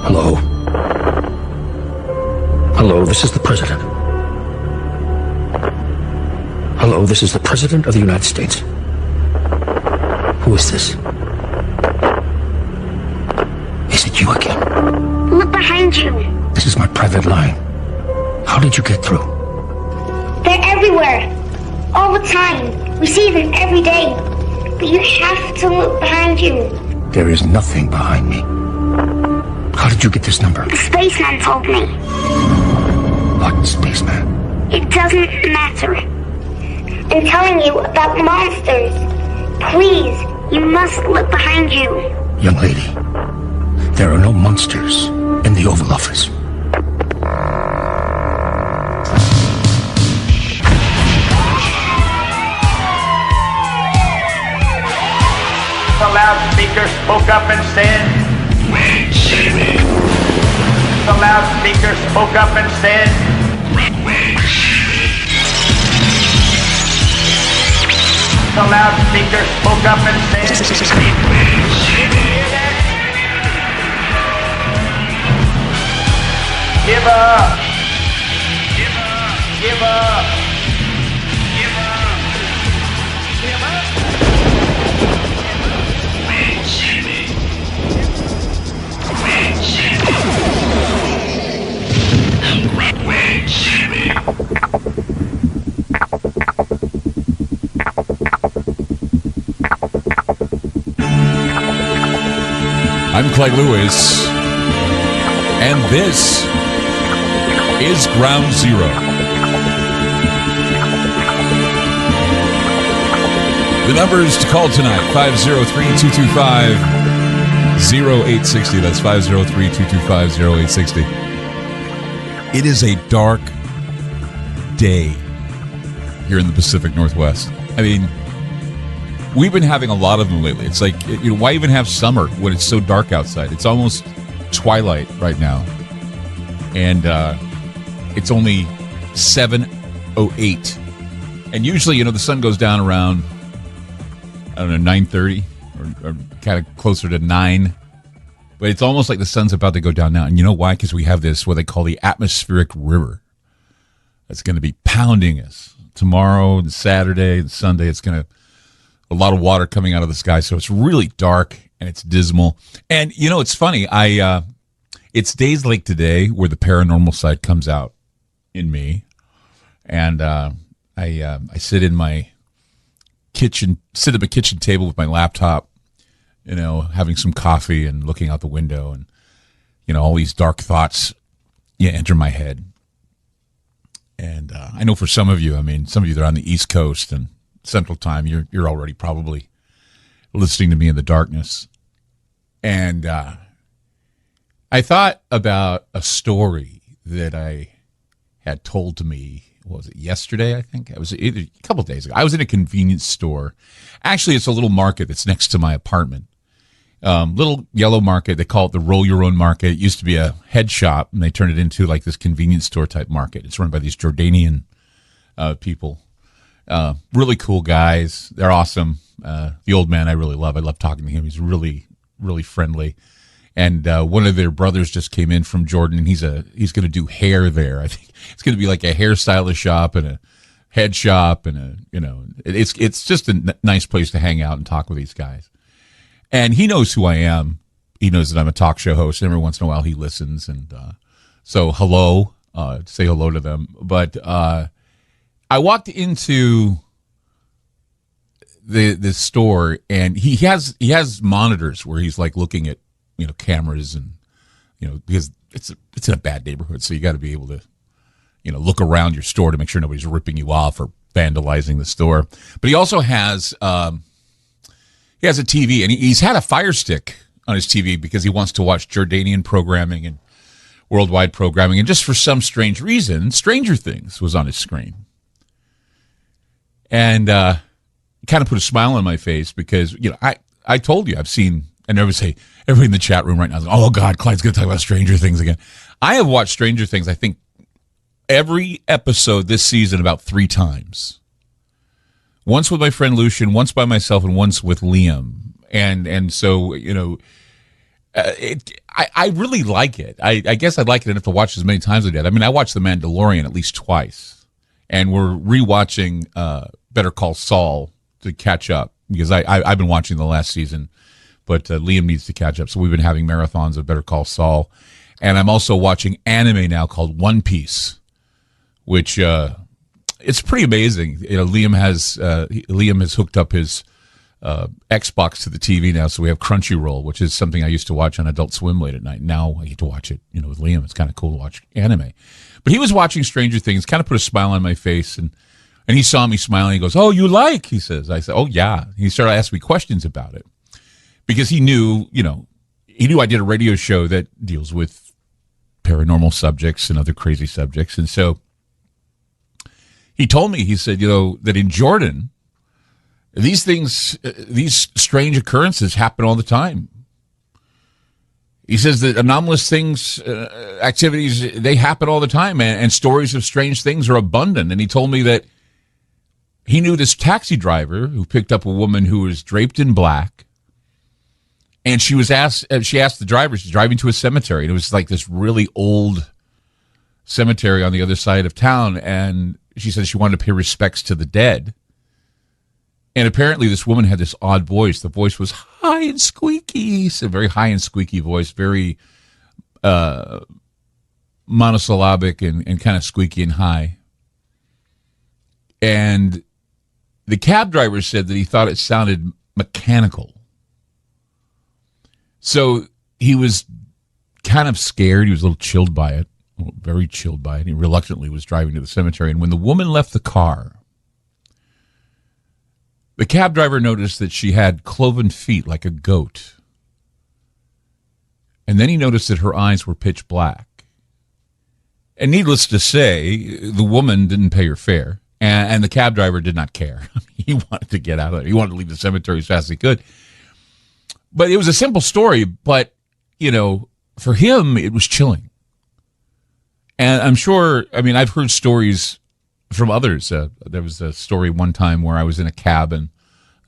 Hello? Hello, this is the President. Hello, this is the President of the United States. Who is this? Is it you again? Look behind you. This is my private line. How did you get through? They're everywhere. All the time. We see them every day. But you have to look behind you. There is nothing behind me. How did you get this number? The spaceman told me. What spaceman? It doesn't matter. I'm telling you about monsters. Please, you must look behind you. Young lady, there are no monsters in the Oval Office. The loudspeaker spoke up and said, Wait, Sammy. the loudspeaker spoke up and said, Wait, Sammy. the loudspeaker spoke up and said, Wait, Sammy. give up, give up, give up, give up, give up. Wait, Sammy. Wait, Sammy. Wait, Sammy. I'm Clay Lewis, and this is Ground Zero. The numbers to call tonight, 503-225-0860. That's 503-225-0860. It is a dark day here in the Pacific Northwest. I mean, we've been having a lot of them lately. It's like, why even have summer when it's so dark outside? It's almost twilight right now. And it's only 7:08. And usually, the sun goes down around, 9:30 or kind of closer to 9. But it's almost like the sun's about to go down now. And you know why? Because we have this, what they call the atmospheric river. That's going to be pounding us. Tomorrow and Saturday and Sunday, it's going to, a lot of water coming out of the sky. So it's really dark and it's dismal. And, it's funny. It's days like today where the paranormal side comes out in me. And I sit at my kitchen table with my laptop, having some coffee and looking out the window, and all these dark thoughts enter my head. And I know for some of you that are on the East Coast and Central Time, you're already probably listening to me in the darkness. And I thought about a story that I had told to me. What was it, yesterday? I think it was either a couple of days ago. I was in a convenience store. Actually, it's a little market that's next to my apartment. Little yellow market. They call it the Roll Your Own Market. It used to be a head shop, and they turned it into like this convenience store type market. It's run by these Jordanian people. Really cool guys. They're awesome. The old man I really love. I love talking to him. He's really, really friendly. And one of their brothers just came in from Jordan, and he's going to do hair there. I think it's going to be like a hairstylist shop and a head shop, and it's just a nice place to hang out and talk with these guys. And he knows who I am. He knows that I'm a talk show host. And every once in a while, he listens, and so hello, say hello to them. But I walked into the store, and he has monitors where he's like looking at cameras, and because it's in a bad neighborhood, so you got to be able to look around your store to make sure nobody's ripping you off or vandalizing the store. But he also has a TV, and he's had a Fire Stick on his TV because he wants to watch Jordanian programming and worldwide programming. And just for some strange reason, Stranger Things was on his screen. And it kind of put a smile on my face because, I told you I've seen, and everybody in the chat room right now is like, oh, God, Clyde's going to talk about Stranger Things again. I have watched Stranger Things, I think, every episode this season about 3 times. Once with my friend Lucian, once by myself, and once with Liam. And so, I really like it. I guess I'd like it enough to watch as many times as I did. I mean, I watched The Mandalorian at least twice. And we're rewatching Better Call Saul to catch up because I've been watching the last season, but Liam needs to catch up. So we've been having marathons of Better Call Saul. And I'm also watching anime now called One Piece, which it's pretty amazing. Liam has hooked up his Xbox to the TV now, so we have Crunchyroll, which is something I used to watch on Adult Swim late at night. Now I get to watch it, with Liam. It's kind of cool to watch anime. But he was watching Stranger Things, kind of put a smile on my face, and he saw me smiling. He goes, "Oh, you like?" He says. I said, "Oh, yeah." He started asking me questions about it because he knew, he knew I did a radio show that deals with paranormal subjects and other crazy subjects, and so he told me, he said, that in Jordan, these things, these strange occurrences happen all the time. He says that anomalous things, activities, they happen all the time, and stories of strange things are abundant. And he told me that he knew this taxi driver who picked up a woman who was draped in black, and she asked the driver, she's driving to a cemetery, and it was like this really old cemetery on the other side of town, and she said she wanted to pay respects to the dead. And apparently this woman had this odd voice. The voice was high and squeaky. It's a very high and squeaky voice, very monosyllabic and kind of squeaky and high. And the cab driver said that he thought it sounded mechanical. So he was kind of scared. He was a little chilled by it. Very chilled by it. He reluctantly was driving to the cemetery. And when the woman left the car, the cab driver noticed that she had cloven feet like a goat. And then he noticed that her eyes were pitch black. And needless to say, the woman didn't pay her fare. And the cab driver did not care. He wanted to get out of there. He wanted to leave the cemetery as fast as he could. But it was a simple story. But, for him, it was chilling. And I'm sure, I've heard stories from others. There was a story one time where I was in a cab and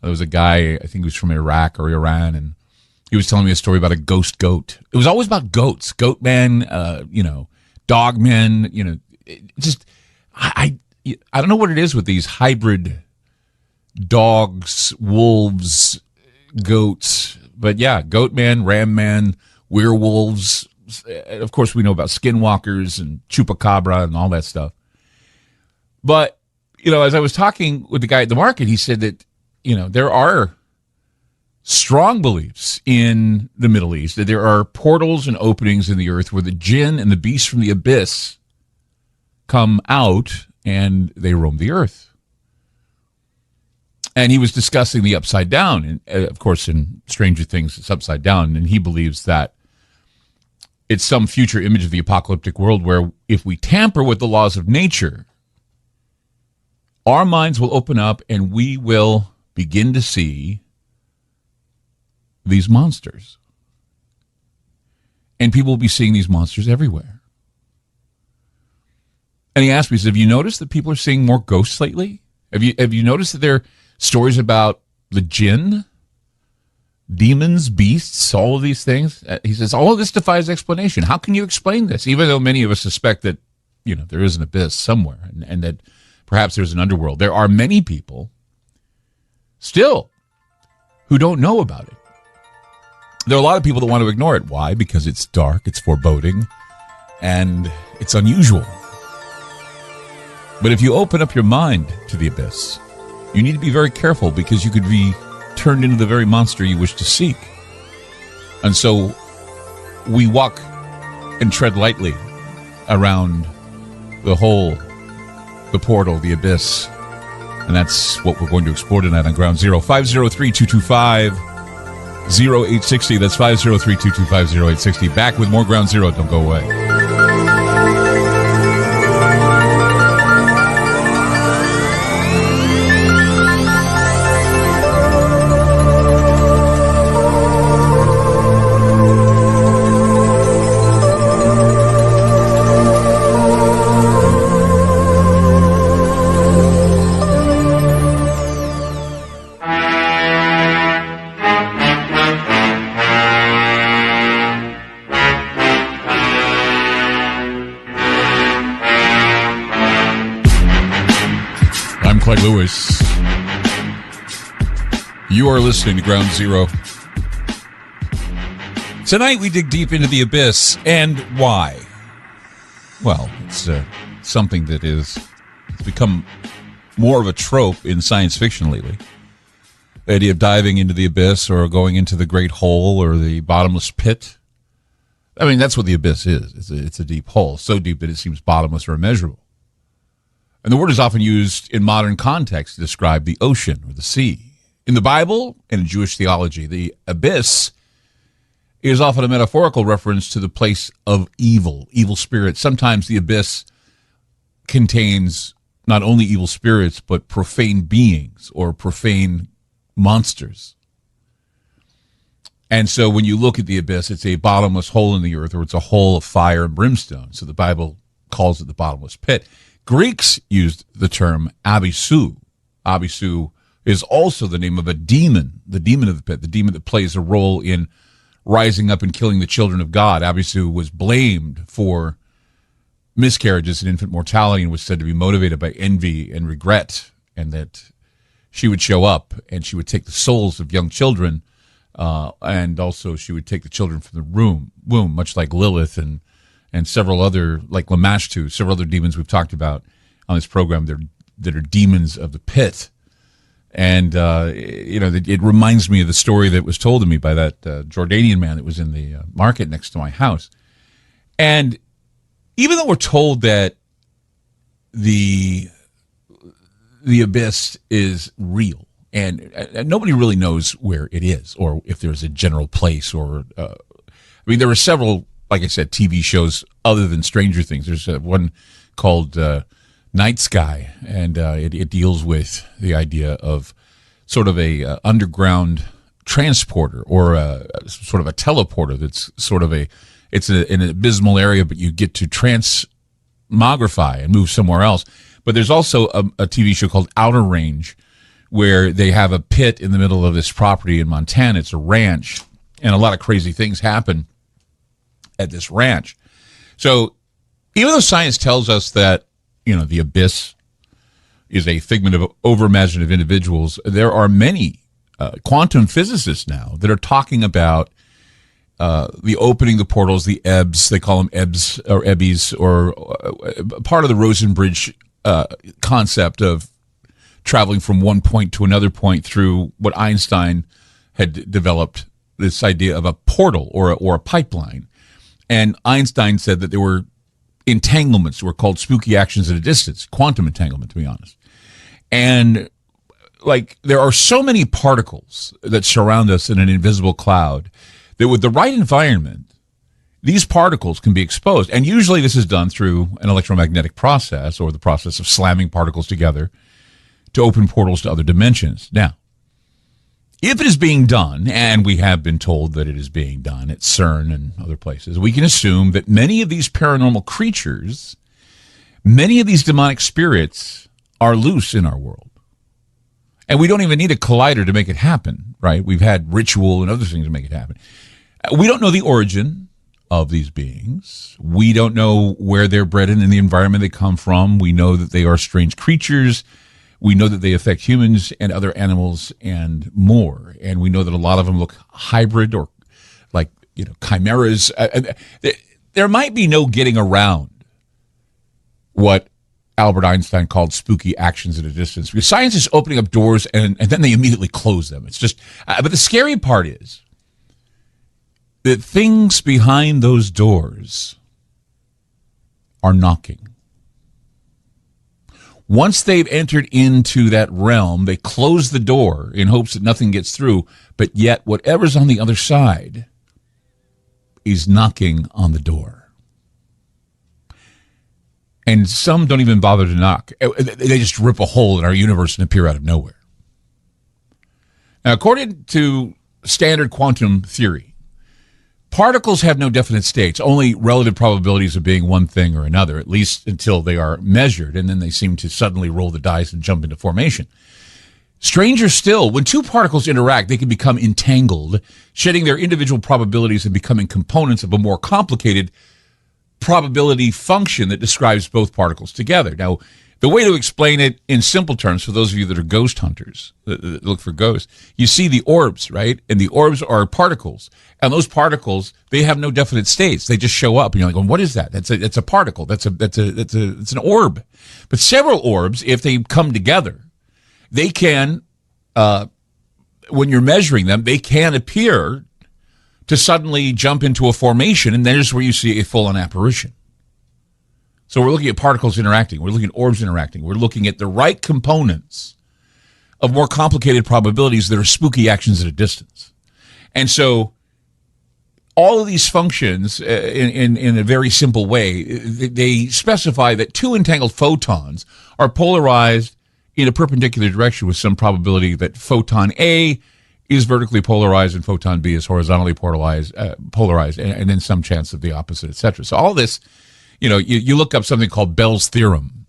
there was a guy, I think he was from Iraq or Iran, and he was telling me a story about a ghost goat. It was always about goats, goat men, dog men, I don't know what it is with these hybrid dogs, wolves, goats, but yeah, goat man, ram man, werewolves. Of course, we know about skinwalkers and chupacabra and all that stuff. But, as I was talking with the guy at the market, he said that, there are strong beliefs in the Middle East that there are portals and openings in the earth where the jinn and the beasts from the abyss come out and they roam the earth. And he was discussing the upside down. And, of course, in Stranger Things, it's upside down. And he believes that it's some future image of the apocalyptic world where if we tamper with the laws of nature, our minds will open up and we will begin to see these monsters. And people will be seeing these monsters everywhere. And he asked me, he said, have you noticed that people are seeing more ghosts lately? Have you noticed that there are stories about the jinn, demons, beasts, all of these things? He says, all of this defies explanation. How can you explain this? Even though many of us suspect that, there is an abyss somewhere and that perhaps there's an underworld. There are many people still who don't know about it. There are a lot of people that want to ignore it. Why? Because it's dark, it's foreboding, and it's unusual. But if you open up your mind to the abyss, you need to be very careful because you could be turned into the very monster you wish to seek. And so we walk and tread lightly around the hole, the portal, the abyss. And that's what we're going to explore tonight on Ground Zero. 503-225-1037. 0860. That's 503-225-0860. Back with more Ground Zero. Don't go away. Craig Lewis. You are listening to Ground Zero. Tonight we dig deep into the abyss, and why? Well, it's something that is become more of a trope in science fiction lately. The idea of diving into the abyss or going into the great hole or the bottomless pit. I mean, that's what the abyss is. It's a deep hole, so deep that it seems bottomless or immeasurable. And the word is often used in modern context to describe the ocean or the sea. In the Bible and in Jewish theology, the abyss is often a metaphorical reference to the place of evil spirits. Sometimes the abyss contains not only evil spirits, but profane beings or profane monsters. And so when you look at the abyss, it's a bottomless hole in the earth, or it's a hole of fire and brimstone. So the Bible calls it the bottomless pit. Greeks used the term abyssu. Abyssu is also the name of a demon, the demon of the pit, the demon that plays a role in rising up and killing the children of God. Abyssu was blamed for miscarriages and infant mortality and was said to be motivated by envy and regret, and that she would show up and she would take the souls of young children, and also she would take the children from the womb, much like Lilith and several other, like Lamashtu, several other demons we've talked about on this program that are demons of the pit. And, it reminds me of the story that was told to me by that Jordanian man that was in the market next to my house. And even though we're told that the abyss is real, and nobody really knows where it is or if there's a general place or, there are several, like I said, TV shows other than Stranger Things. There's one called Night Sky, and it deals with the idea of sort of a underground transporter or sort of a teleporter that's sort of it's an abysmal area, but you get to transmogrify and move somewhere else. But there's also a TV show called Outer Range, where they have a pit in the middle of this property in Montana. It's a ranch, and a lot of crazy things happen at this ranch. So even though science tells us that, the abyss is a figment of over-imaginative individuals, there are many quantum physicists now that are talking about the opening the portals, the EBS, they call them EBS or EBBs, or part of the Rosenbridge concept of traveling from one point to another point through what Einstein had developed, this idea of a portal or a pipeline. And Einstein said that there were entanglements that were called spooky actions at a distance, quantum entanglement, to be honest. And there are so many particles that surround us in an invisible cloud that with the right environment, these particles can be exposed. And usually this is done through an electromagnetic process or the process of slamming particles together to open portals to other dimensions. Now, if it is being done, and we have been told that it is being done at CERN and other places, we can assume that many of these paranormal creatures, many of these demonic spirits are loose in our world. And we don't even need a collider to make it happen, right? We've had ritual and other things to make it happen. We don't know the origin of these beings. We don't know where they're bred in the environment they come from. We know that they are strange creatures. We know that they affect humans and other animals and more. And we know that a lot of them look hybrid or chimeras. There might be no getting around what Albert Einstein called spooky actions at a distance, because science is opening up doors and then they immediately close them. It's just, but the scary part is that things behind those doors are knocking. Once they've entered into that realm, they close the door in hopes that nothing gets through, but yet whatever's on the other side is knocking on the door. And some don't even bother to knock. They just rip a hole in our universe and appear out of nowhere. Now, according to standard quantum theory, particles have no definite states, only relative probabilities of being one thing or another, at least until they are measured, and then they seem to suddenly roll the dice and jump into formation. Stranger still, when two particles interact, they can become entangled, shedding their individual probabilities and becoming components of a more complicated probability function that describes both particles together. Now, the way to explain it in simple terms, for those of you that are ghost hunters, that look for ghosts, you see the orbs, right? And the orbs are particles. And those particles, they have no definite states. They just show up. And you're like, well, what is that? It's a particle. It's an orb. But several orbs, if they come together, they can, when you're measuring them, they can appear to suddenly jump into a formation. And there's where you see a full-on apparition. So we're looking at particles interacting. We're looking at orbs interacting. We're looking at the right components of more complicated probabilities that are spooky actions at a distance. And so all of these functions, in a very simple way, they specify that two entangled photons are polarized in a perpendicular direction with some probability that photon A is vertically polarized and photon B is horizontally polarized, and then some chance of the opposite, etc. So all this, you look up something called Bell's theorem,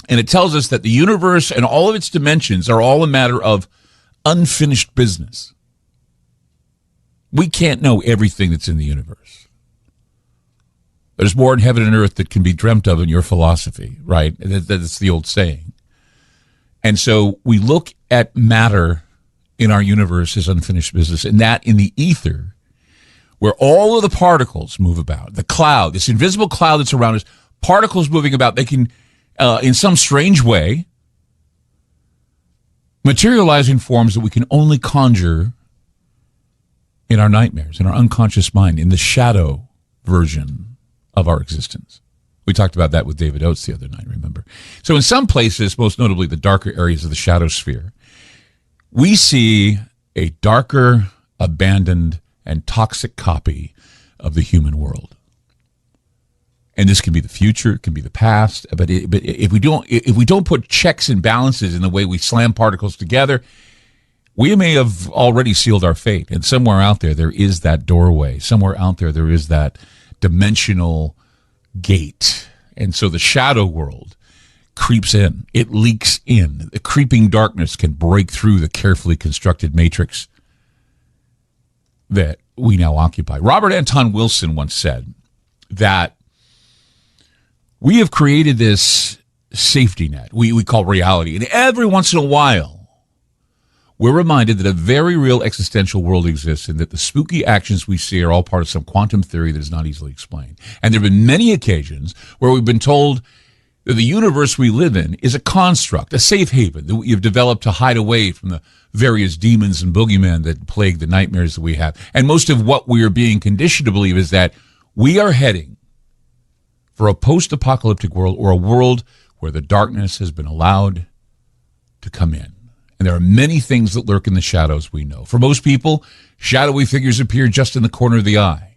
and it tells us that the universe and all of its dimensions are all a matter of unfinished business. We can't know everything that's in the universe. There's more in heaven and earth that can be dreamt of in your philosophy, right? That's the old saying. And so we look at matter in our universe as unfinished business, and that in the ether, where all of the particles move about, the cloud, this invisible cloud that's around us, particles moving about, they can, in some strange way, materialize in forms that we can only conjure in our nightmares, in our unconscious mind, in the shadow version of our existence. We talked about that with David Oates the other night, remember? So in some places, most notably the darker areas of the shadow sphere, we see a darker, abandoned, and toxic copy of the human world. And this can be the future, it can be the past, but if we don't put checks and balances in the way we slam particles together, we may have already sealed our fate. And somewhere out there is that doorway. Somewhere out there is that dimensional gate. And so the shadow world creeps in. It leaks in. The creeping darkness can break through the carefully constructed matrix that we now occupy. Robert Anton Wilson once said that we have created this safety net we call reality. And every once in a while, we're reminded that a very real existential world exists and that the spooky actions we see are all part of some quantum theory that is not easily explained. And there have been many occasions where we've been told that the universe we live in is a construct, a safe haven that you've developed to hide away from the various demons and boogeymen that plague the nightmares that we have. And most of what we are being conditioned to believe is that we are heading for a post-apocalyptic world, or a world where the darkness has been allowed to come in. And there are many things that lurk in the shadows, we know. For most people, shadowy figures appear just in the corner of the eye,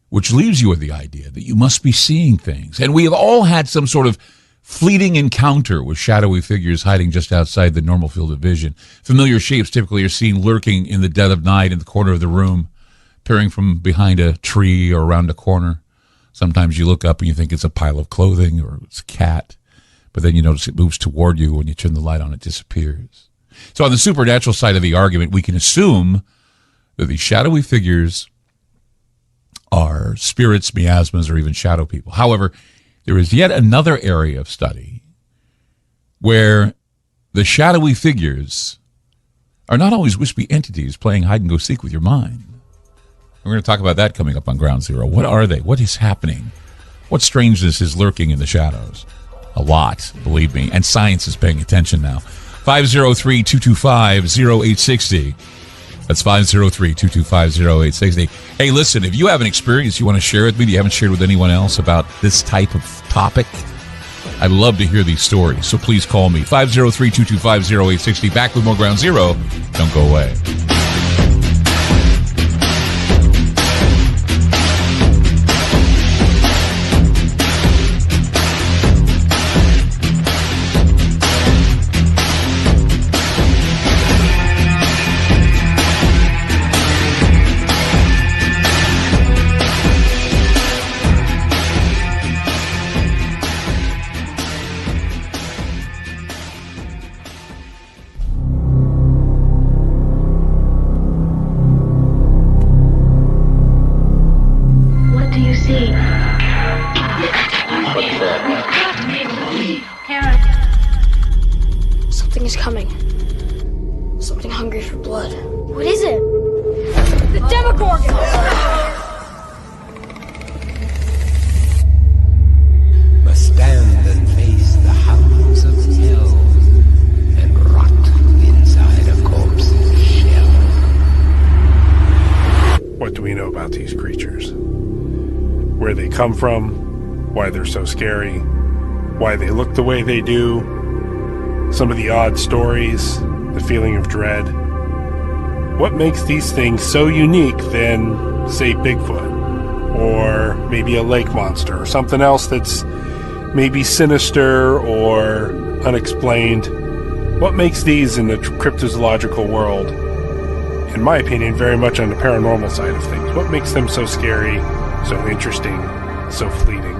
which leaves you with the idea that you must be seeing things. And we have all had some sort of fleeting encounter with shadowy figures hiding just outside the normal field of vision. Familiar shapes typically are seen lurking in the dead of night in the corner of the room, peering from behind a tree or around a corner. Sometimes you look up and you think it's a pile of clothing or it's a cat, but then you notice it moves toward you. When you turn the light on, it disappears. So on the supernatural side of the argument, we can assume that these shadowy figures are spirits, miasmas, or even shadow people. However, there is yet another area of study where the shadowy figures are not always wispy entities playing hide-and-go-seek with your mind. We're going to talk about that coming up on Ground Zero. What are they? What is happening? What strangeness is lurking in the shadows? A lot, believe me. And science is paying attention now. 503-225-0860. That's 503-225-0860. Hey, listen, if you have an experience you want to share with me that you haven't shared with anyone else about this type of topic, I love to hear these stories, so please call me. 503-225-0860. Back with more Ground Zero. Don't go away. What do you see? Something is coming. Something hungry for blood. What is it? The Demogorgon! Must stand and face the hounds of hell and rot inside a corpse's shell. What do we know about these creatures? Where they come from, why they're so scary, why they look the way they do, some of the odd stories, the feeling of dread. What makes these things so unique than, say, Bigfoot, or maybe a lake monster, or something else that's maybe sinister or unexplained? What makes these in the cryptozoological world, in my opinion, very much on the paranormal side of things? What makes them so scary, so interesting, so fleeting?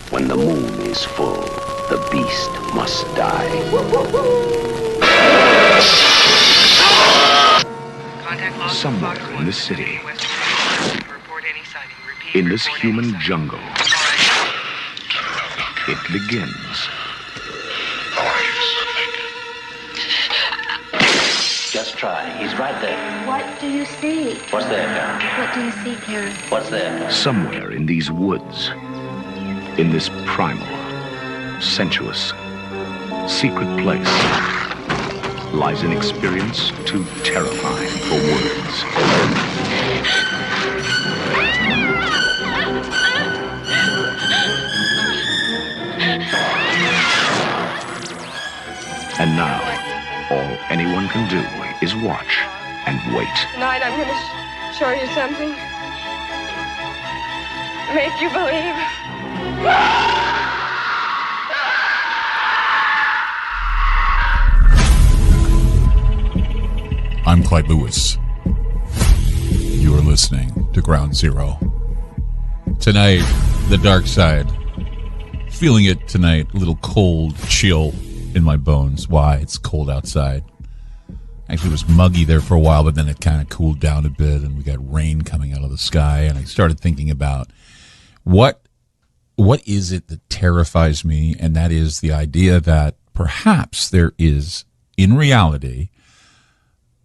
When the moon is full, the beast must die. Somewhere in the city, in this human jungle, it begins. Just try. He's right there. What do you see? What's there, Karen? What do you see, Karen? What's there? Somewhere in these woods, in this primal, sensuous, secret place, lies an experience too terrifying for words. And now, all anyone can do is watch and wait. Tonight I'm going to show you something. Make you believe. I'm Clyde Lewis. You are listening to Ground Zero. Tonight, the dark side. Feeling it tonight, a little cold chill in my bones. Why? It's cold outside. Actually, it was muggy there for a while, but then it kind of cooled down a bit, and we got rain coming out of the sky, and I started thinking about what is it that terrifies me, and that is the idea that perhaps there is, in reality,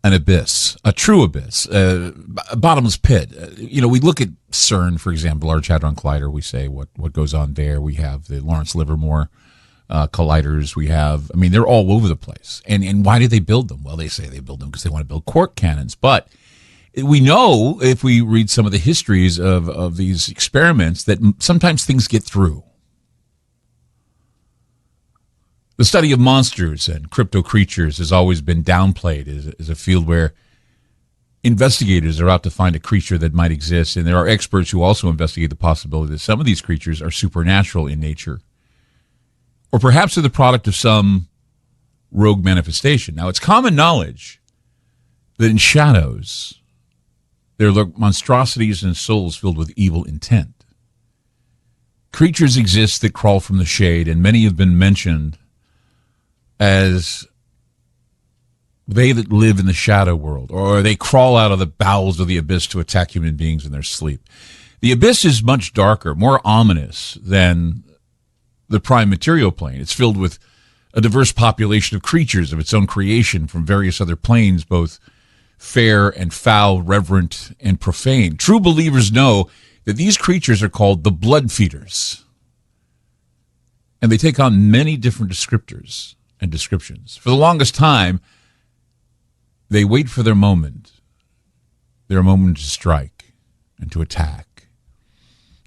an abyss, a true abyss, a bottomless pit. We look at CERN, for example, Large Hadron Collider. We say what goes on there. We have the Lawrence Livermore colliders. We have, they're all over the place. And why did they build them? Well, they say they build them because they want to build quark cannons. But we know, if we read some of the histories of these experiments, that sometimes things get through. The study of monsters and crypto creatures has always been downplayed as a field where investigators are out to find a creature that might exist, and there are experts who also investigate the possibility that some of these creatures are supernatural in nature, or perhaps are the product of some rogue manifestation. Now, it's common knowledge that in shadows there lurk monstrosities and souls filled with evil intent. Creatures exist that crawl from the shade, and many have been mentioned as they that live in the shadow world, or they crawl out of the bowels of the abyss to attack human beings in their sleep. The abyss is much darker, more ominous than the prime material plane. It's filled with a diverse population of creatures of its own creation from various other planes, both fair and foul, reverent and profane. True believers know that these creatures are called the blood feeders, and they take on many different descriptors and descriptions. For the longest time, they wait for their moment to strike and to attack.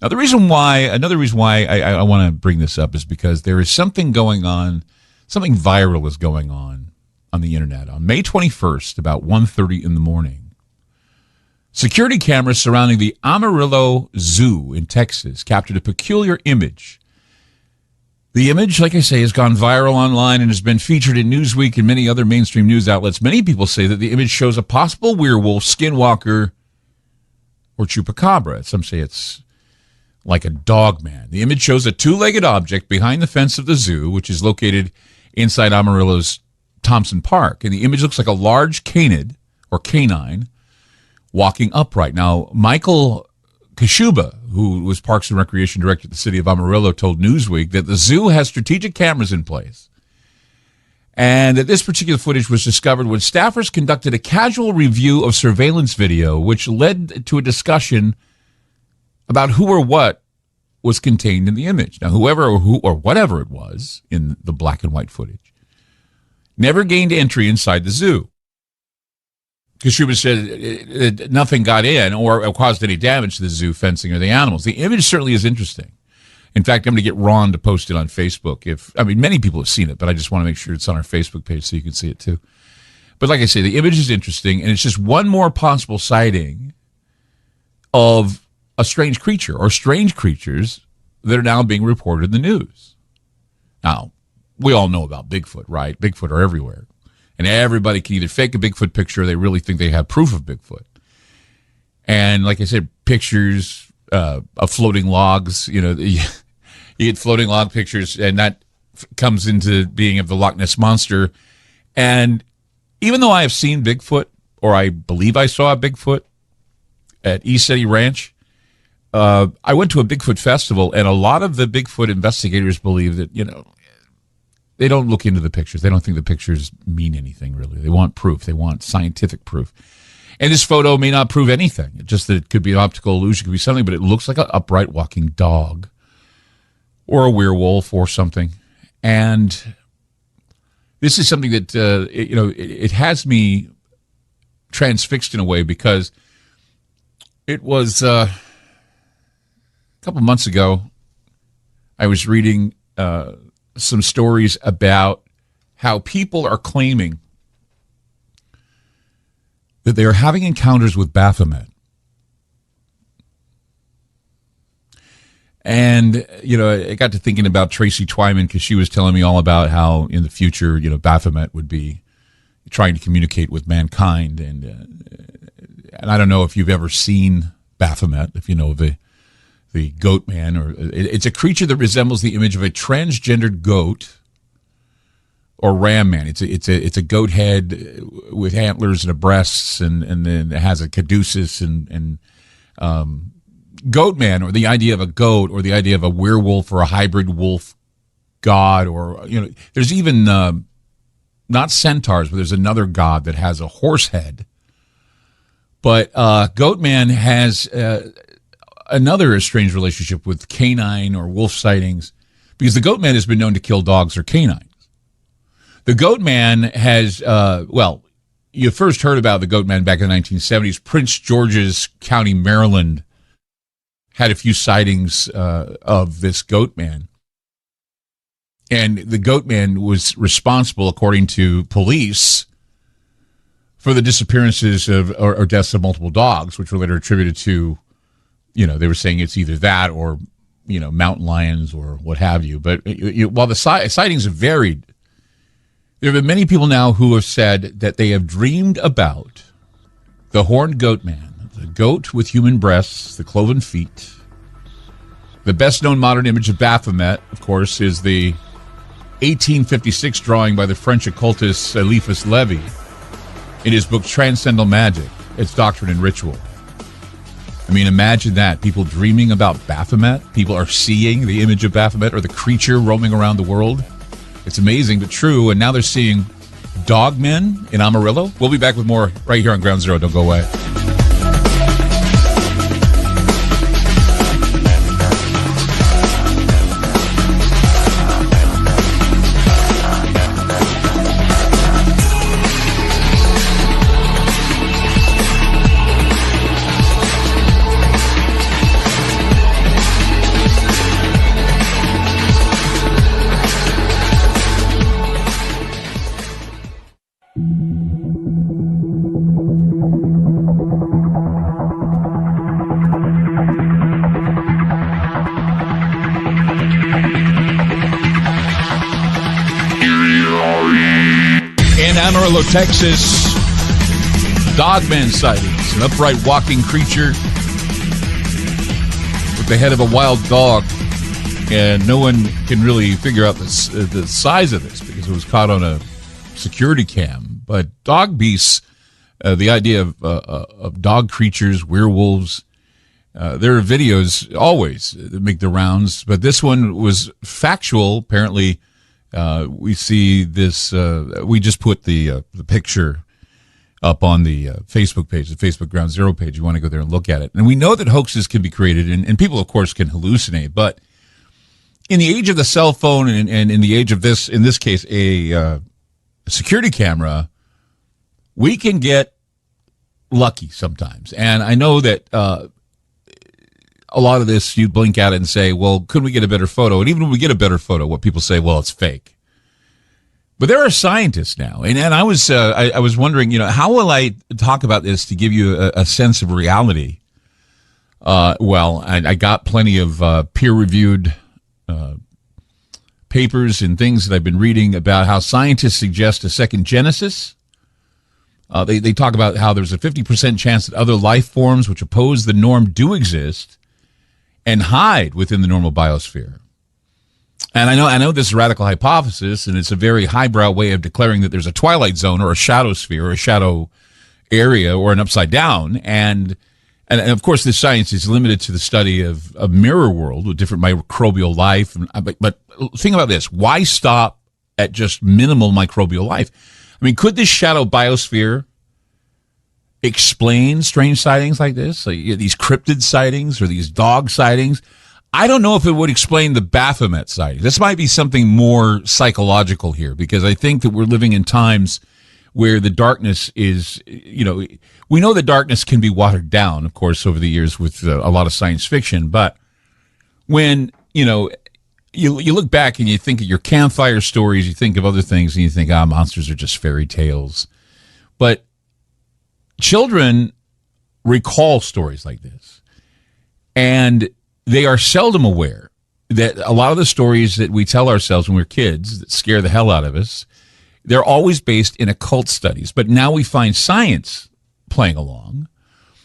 Now, another reason why I want to bring this up is because there is something going on, something viral is going on the internet. On May 21st, about 1:30 in the morning, security cameras surrounding the Amarillo Zoo in Texas captured a peculiar image. The image, like I say, has gone viral online and has been featured in Newsweek and many other mainstream news outlets. Many people say that the image shows a possible werewolf, skinwalker, or chupacabra. Some say it's like a dog man. The image shows a two-legged object behind the fence of the zoo, which is located inside Amarillo's Thompson Park. And the image looks like a large canid, or canine, walking upright. Now, Michael Kashuba, who was Parks and Recreation Director at the city of Amarillo, told Newsweek that the zoo has strategic cameras in place, and that this particular footage was discovered when staffers conducted a casual review of surveillance video, which led to a discussion about who or what was contained in the image. Now, whoever or who or whatever it was in the black and white footage never gained entry inside the zoo. Kashuba said nothing got in or caused any damage to the zoo fencing or the animals. The image certainly is interesting. In fact, I'm going to get Ron to post it on Facebook. Many people have seen it, but I just want to make sure it's on our Facebook page so you can see it too. But like I say, the image is interesting, and it's just one more possible sighting of a strange creature or strange creatures that are now being reported in the news. Now, we all know about Bigfoot, right? Bigfoot are everywhere. And everybody can either fake a Bigfoot picture or they really think they have proof of Bigfoot. And like I said, pictures of floating logs, you get floating log pictures, and that comes into being of the Loch Ness Monster. And even though I have seen Bigfoot, or I believe I saw a Bigfoot at East City Ranch, I went to a Bigfoot festival, and a lot of the Bigfoot investigators believe that, they don't look into the pictures. They don't think the pictures mean anything, really. They want proof. They want scientific proof. And this photo may not prove anything. It's just that it could be an optical illusion, it could be something, but it looks like an upright walking dog or a werewolf or something. And this is something that, it has me transfixed in a way, because it was a couple months ago, I was reading some stories about how people are claiming that they are having encounters with Baphomet. And, I got to thinking about Tracy Twyman, because she was telling me all about how in the future, Baphomet would be trying to communicate with mankind. And I don't know if you've ever seen Baphomet, if you know the goat man, or it's a creature that resembles the image of a transgendered goat or ram man. It's a goat head with antlers and breasts, and then it has a caduceus and goat man, or the idea of a goat, or the idea of a werewolf or a hybrid wolf god, or there's even not centaurs, but there's another god that has a horse head. But goat man has another strange relationship with canine or wolf sightings, because the goat man has been known to kill dogs or canines. The goat man has, you first heard about the goat man back in the 1970s. Prince George's County, Maryland, had a few sightings of this goat man. And the goat man was responsible, according to police, for the disappearances of or deaths of multiple dogs, which were later attributed to, they were saying it's either that or, mountain lions or what have you. But while the sightings have varied, there have been many people now who have said that they have dreamed about the horned goat man, the goat with human breasts, the cloven feet. The best-known modern image of Baphomet, of course, is the 1856 drawing by the French occultist Eliphas Levi in his book Transcendental Magic, Its Doctrine and Ritual. I mean, imagine that. People dreaming about Baphomet. People are seeing the image of Baphomet or the creature roaming around the world. It's amazing but true. And now they're seeing dogmen in Amarillo. We'll be back with more right here on Ground Zero. Don't go away. Amarillo, Texas, dogman sightings. An upright walking creature with the head of a wild dog. And no one can really figure out the size of this because it was caught on a security cam. But dog beasts, the idea of dog creatures, werewolves, there are videos always that make the rounds. But this one was factual, apparently. We see this. We just put the picture up on the Facebook page, the Facebook Ground Zero page. You want to go there and look at it. And we know that hoaxes can be created, and people, of course, can hallucinate. But in the age of the cell phone, and in the age of this, in this case, a security camera, we can get lucky sometimes. And I know that a lot of this, you blink at it and say, well, couldn't we get a better photo? And even when we get a better photo, what people say, well, it's fake. But there are scientists now. And I was wondering, how will I talk about this to give you a sense of reality? I got plenty of peer-reviewed papers and things that I've been reading about how scientists suggest a second Genesis. They talk about how there's a 50% chance that other life forms which oppose the norm do exist and hide within the normal biosphere. And I know this is a radical hypothesis, and it's a very highbrow way of declaring that there's a twilight zone or a shadow sphere or a shadow area or an upside down. And of course, this science is limited to the study of a mirror world with different microbial life. But think about this. Why stop at just minimal microbial life? I mean, could this shadow biosphere explain strange sightings like this, like these cryptid sightings or these dog sightings? I don't know if it would explain the Baphomet sighting. This might be something more psychological here, because I think that we're living in times where the darkness is, we know that darkness can be watered down, of course, over the years with a lot of science fiction. But when, you look back and you think of your campfire stories, you think of other things, and you think, monsters are just fairy tales. But children recall stories like this, and they are seldom aware that a lot of the stories that we tell ourselves when we're kids that scare the hell out of us, they're always based in occult studies. But now we find science playing along.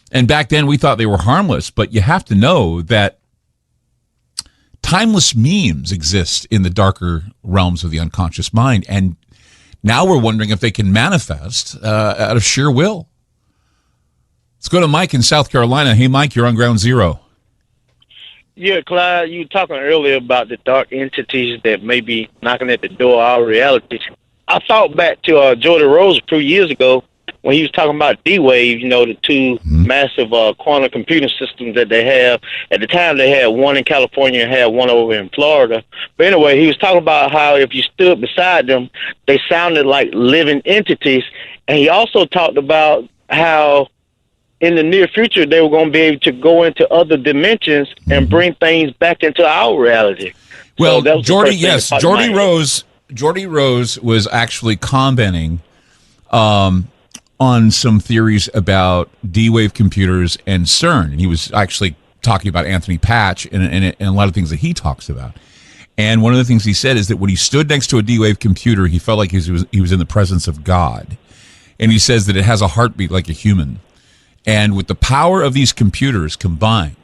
And back then we thought they were harmless, but you have to know that timeless memes exist in the darker realms of the unconscious mind. And now we're wondering if they can manifest out of sheer will. Let's go to Mike in South Carolina. Hey, Mike, you're on Ground Zero. Yeah, Clyde, you were talking earlier about the dark entities that may be knocking at the door of our reality. I thought back to Jordan Rose a few years ago when he was talking about D-Wave, the two massive quantum computing systems that they have. At the time, they had one in California and had one over in Florida. But anyway, he was talking about how if you stood beside them, they sounded like living entities. And he also talked about how in the near future, they were going to be able to go into other dimensions and bring things back into our reality. Well, so Jordy Rose was actually commenting on some theories about D-Wave computers and CERN. And he was actually talking about Anthony Patch and a lot of things that he talks about. And one of the things he said is that when he stood next to a D-Wave computer, he felt like he was in the presence of God. And he says that it has a heartbeat like a human. And with the power of these computers combined,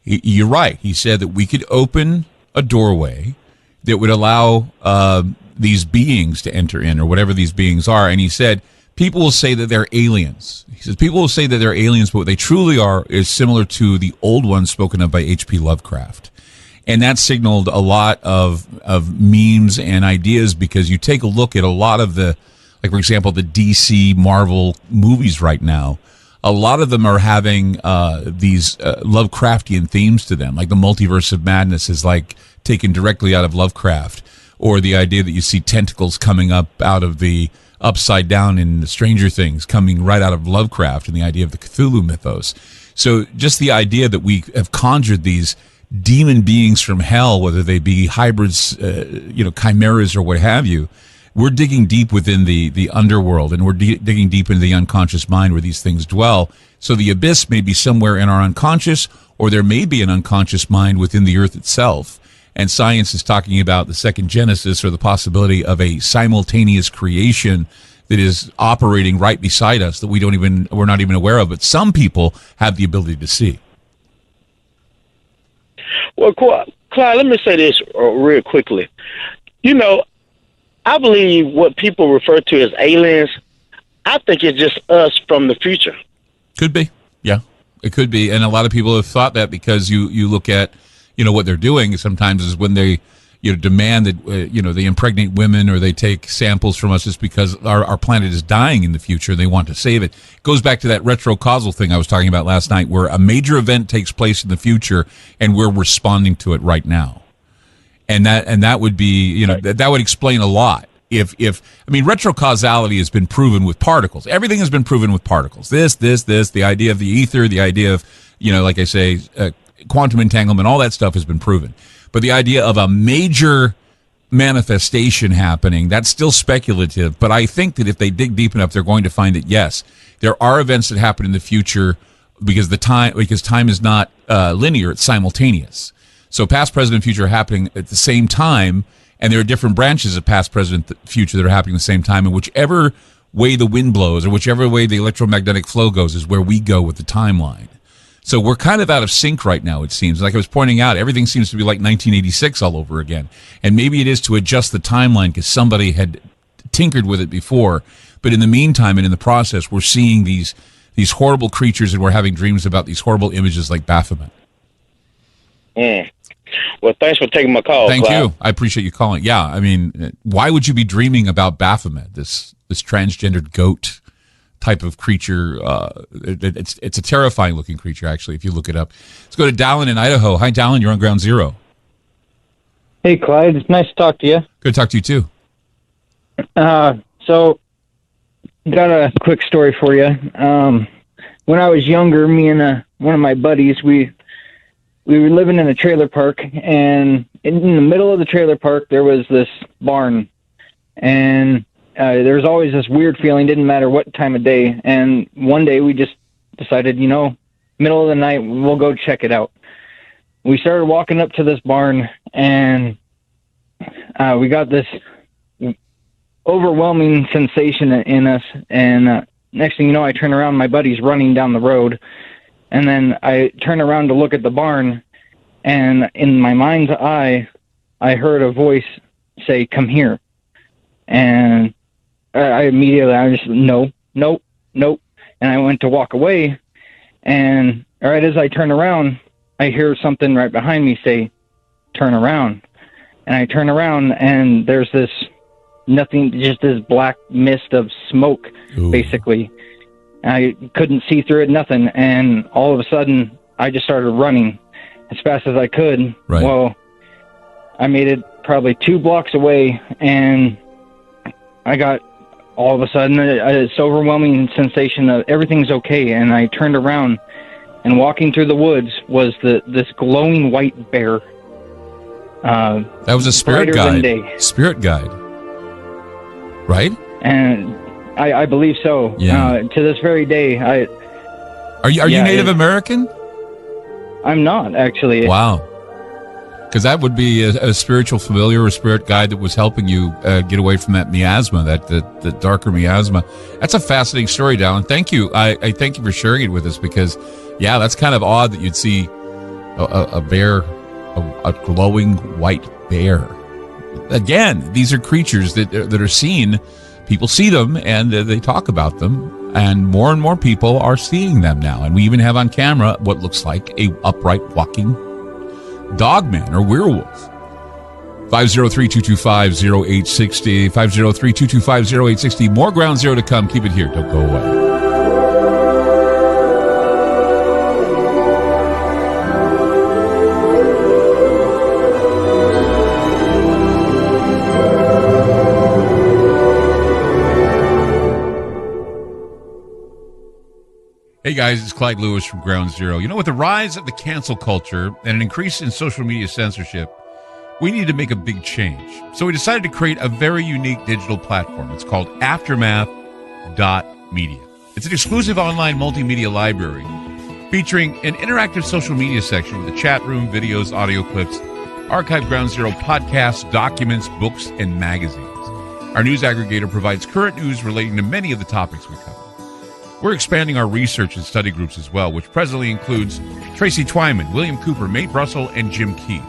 you're right. He said that we could open a doorway that would allow these beings to enter in, or whatever these beings are. And he said people will say that they're aliens. He says people will say that they're aliens, but what they truly are is similar to the old ones spoken of by H.P. Lovecraft. And that signaled a lot of memes and ideas, because you take a look at a lot of the, like, for example, the DC Marvel movies right now, a lot of them are having these Lovecraftian themes to them. Like the Multiverse of Madness is like taken directly out of Lovecraft, or the idea that you see tentacles coming up out of the Upside Down in Stranger Things coming right out of Lovecraft, and the idea of the Cthulhu mythos. So just the idea that we have conjured these demon beings from hell, whether they be hybrids, chimeras or what have you, we're digging deep within the underworld, and we're digging deep into the unconscious mind where these things dwell. So the abyss may be somewhere in our unconscious, or there may be an unconscious mind within the earth itself. And science is talking about the second Genesis, or the possibility of a simultaneous creation that is operating right beside us that we're not even aware of, but some people have the ability to see. Well, Clyde, let me say this real quickly. I believe what people refer to as aliens, I think it's just us from the future. Could be. Yeah, it could be. And a lot of people have thought that, because you look at, what they're doing sometimes is when they, demand that, they impregnate women, or they take samples from us just because our planet is dying in the future. They want to save it. It goes back to that retrocausal thing I was talking about last night, where a major event takes place in the future and we're responding to it right now. And that would be, that would explain a lot. If retrocausality has been proven with particles. Everything has been proven with particles. This, the idea of the ether, the idea of, like I say, quantum entanglement, all that stuff has been proven. But the idea of a major manifestation happening, that's still speculative. But I think that if they dig deep enough, they're going to find that, yes, there are events that happen in the future, because time is not linear, it's simultaneous. So past, present, and future are happening at the same time, and there are different branches of past, present, future that are happening at the same time. And whichever way the wind blows, or whichever way the electromagnetic flow goes, is where we go with the timeline. So we're kind of out of sync right now, it seems. Like I was pointing out, everything seems to be like 1986 all over again. And maybe it is to adjust the timeline because somebody had tinkered with it before. But in the meantime and in the process, we're seeing these horrible creatures, and we're having dreams about these horrible images like Baphomet. Well, thanks for taking my call, Thank Clyde. you. I appreciate you calling. Yeah, why would you be dreaming about Baphomet, this transgendered goat type of creature? It's a terrifying looking creature, actually, if you look it up. Let's go to Dallin in Idaho. Hi, Dallin. You're on Ground Zero. Hey, Clyde. It's nice to talk to you. Good to talk to you, too. So, got a quick story for you. When I was younger, me and one of my buddies, we were living in a trailer park, and in the middle of the trailer park, there was this barn. And there was always this weird feeling, didn't matter what time of day. And one day we just decided, middle of the night, we'll go check it out. We started walking up to this barn, and we got this overwhelming sensation in us. And next thing you know, I turn around, my buddy's running down the road. And then I turn around to look at the barn, and in my mind's eye, I heard a voice say, "Come here." And I immediately, no. And I went to walk away, and right as I turn around, I hear something right behind me say, "Turn around." And I turn around, and there's this nothing, just this black mist of smoke, basically. I couldn't see through it, nothing. And all of a sudden, I just started running as fast as I could. Right. Well, I made it probably 2 blocks away, and I got, all of a sudden, this overwhelming sensation of everything's okay. And I turned around, and walking through the woods was this glowing white bear. That was a spirit guide. Spirit guide. Right? And I believe so. Yeah. To this very day, Are you Native American? I'm not, actually. Wow. Because that would be a spiritual familiar or spirit guide that was helping you get away from that miasma, the darker miasma. That's a fascinating story, Dallin. Thank you. I thank you for sharing it with us, because, yeah, that's kind of odd that you'd see a bear, a glowing white bear. Again, these are creatures that are seen people see them and they talk about them, and more people are seeing them now. And we even have on camera what looks like a upright walking dogman or werewolf. 503-225-0860, 503-225-0860. More Ground Zero to come. Keep it here. Don't go away. Hey guys, it's Clyde Lewis from Ground Zero. You know, with the rise of the cancel culture and an increase in social media censorship, we need to make a big change. So we decided to create a very unique digital platform. It's called Aftermath.media. It's an exclusive online multimedia library featuring an interactive social media section with a chat room, videos, audio clips, archived Ground Zero podcasts, documents, books, and magazines. Our news aggregator provides current news relating to many of the topics we cover. We're expanding our research and study groups as well, which presently includes Tracy Twyman, William Cooper, Mae Brussel, and Jim Keith.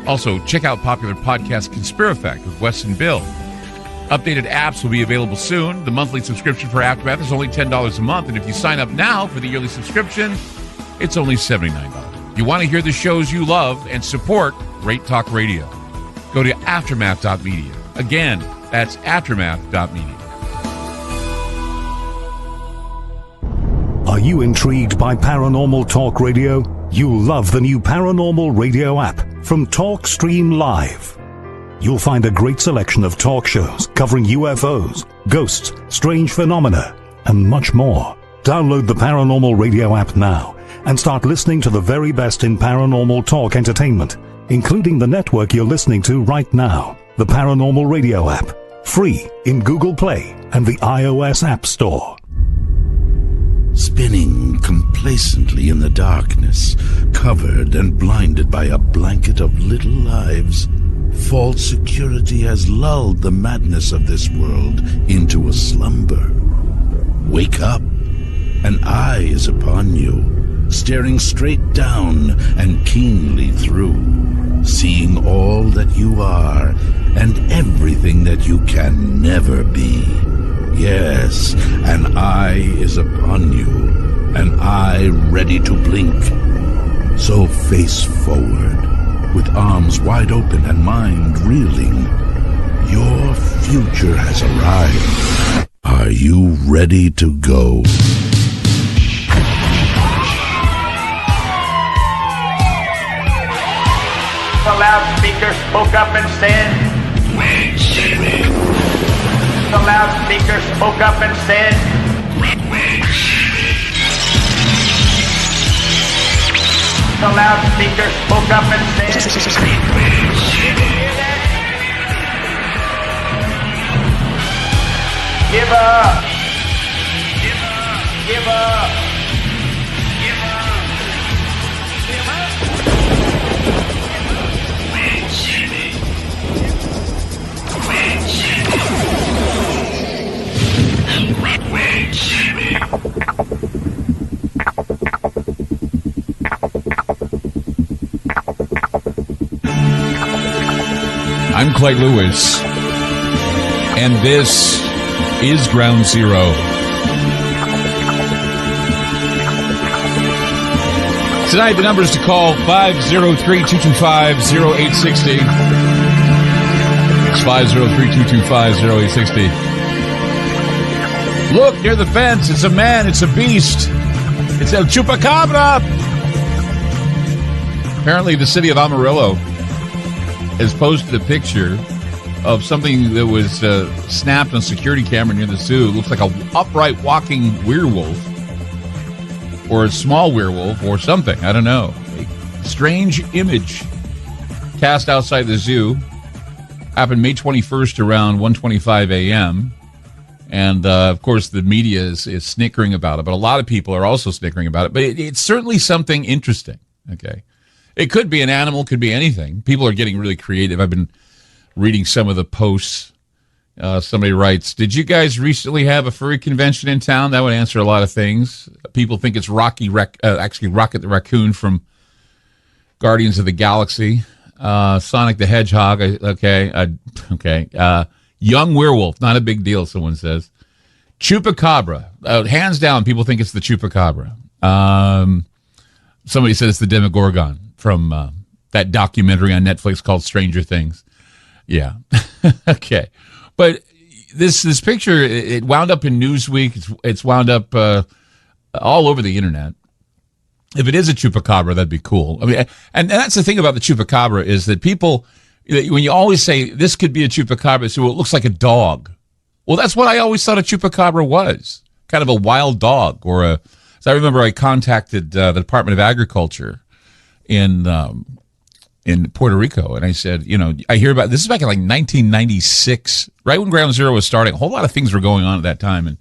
Also, check out popular podcast Conspirafact with Wes and Bill. Updated apps will be available soon. The monthly subscription for Aftermath is only $10 a month, and if you sign up now for the yearly subscription, it's only $79. You want to hear the shows you love and support Great Talk Radio. Go to Aftermath.media. Again, that's Aftermath.media. Are you intrigued by Paranormal Talk Radio? You'll love the new Paranormal Radio app from TalkStream Live. You'll find a great selection of talk shows covering UFOs, ghosts, strange phenomena, and much more. Download the Paranormal Radio app now and start listening to the very best in paranormal talk entertainment, including the network you're listening to right now, the Paranormal Radio app, free in Google Play and the iOS App Store. Spinning complacently in the darkness, covered and blinded by a blanket of little lives, false security has lulled the madness of this world into a slumber. Wake up. An eye is upon you, staring straight down and keenly through, seeing all that you are and everything that you can never be. Yes, an eye is upon you, an eye ready to blink. So face forward, with arms wide open and mind reeling. Your future has arrived. Are you ready to go? The loudspeaker spoke up and said, "Wait, Jimmy." The loudspeaker spoke up and said, "Wait, Jimmy." The loudspeaker spoke up and said, "Wait, Jimmy." Give up. Give up. Give up. Give up. Give up. Wait, Jimmy. Wait, Jimmy. Wait, Jimmy. I'm Clyde Lewis, and this is Ground Zero. Tonight, the numbers to call, 503-225-0860. It's 503-225-0860. Look, near the fence, it's a man, it's a beast. It's El Chupacabra. Apparently, the city of Amarillo has posted a picture of something that was snapped on a security camera near the zoo. It looks like an upright walking werewolf, or a small werewolf, or something. I don't know. A strange image cast outside the zoo. Happened May 21st around 1:25 a.m. And, of course, the media is snickering about it, but a lot of people are also snickering about it. But it's certainly something interesting, okay? It could be an animal, could be anything. People are getting really creative. I've been reading some of the posts. Somebody writes, did you guys recently have a furry convention in town? That would answer a lot of things. People think it's Rocket the Raccoon from Guardians of the Galaxy. Sonic the Hedgehog, okay. Young werewolf, not a big deal, someone says. Chupacabra. Hands down, people think it's the Chupacabra. Somebody said it's the Demogorgon from that documentary on Netflix called Stranger Things. Yeah. Okay. But this picture, it wound up in Newsweek. It's wound up all over the internet. If it is a Chupacabra, that'd be cool. I mean, and that's the thing about the Chupacabra is that people, when you always say this could be a Chupacabra, so it looks like a dog. Well, that's what I always thought a Chupacabra was, kind of a wild dog. So I remember I contacted the Department of Agriculture in Puerto Rico, and I said, I hear about this is back in like 1996, right when Ground Zero was starting. A whole lot of things were going on at that time, and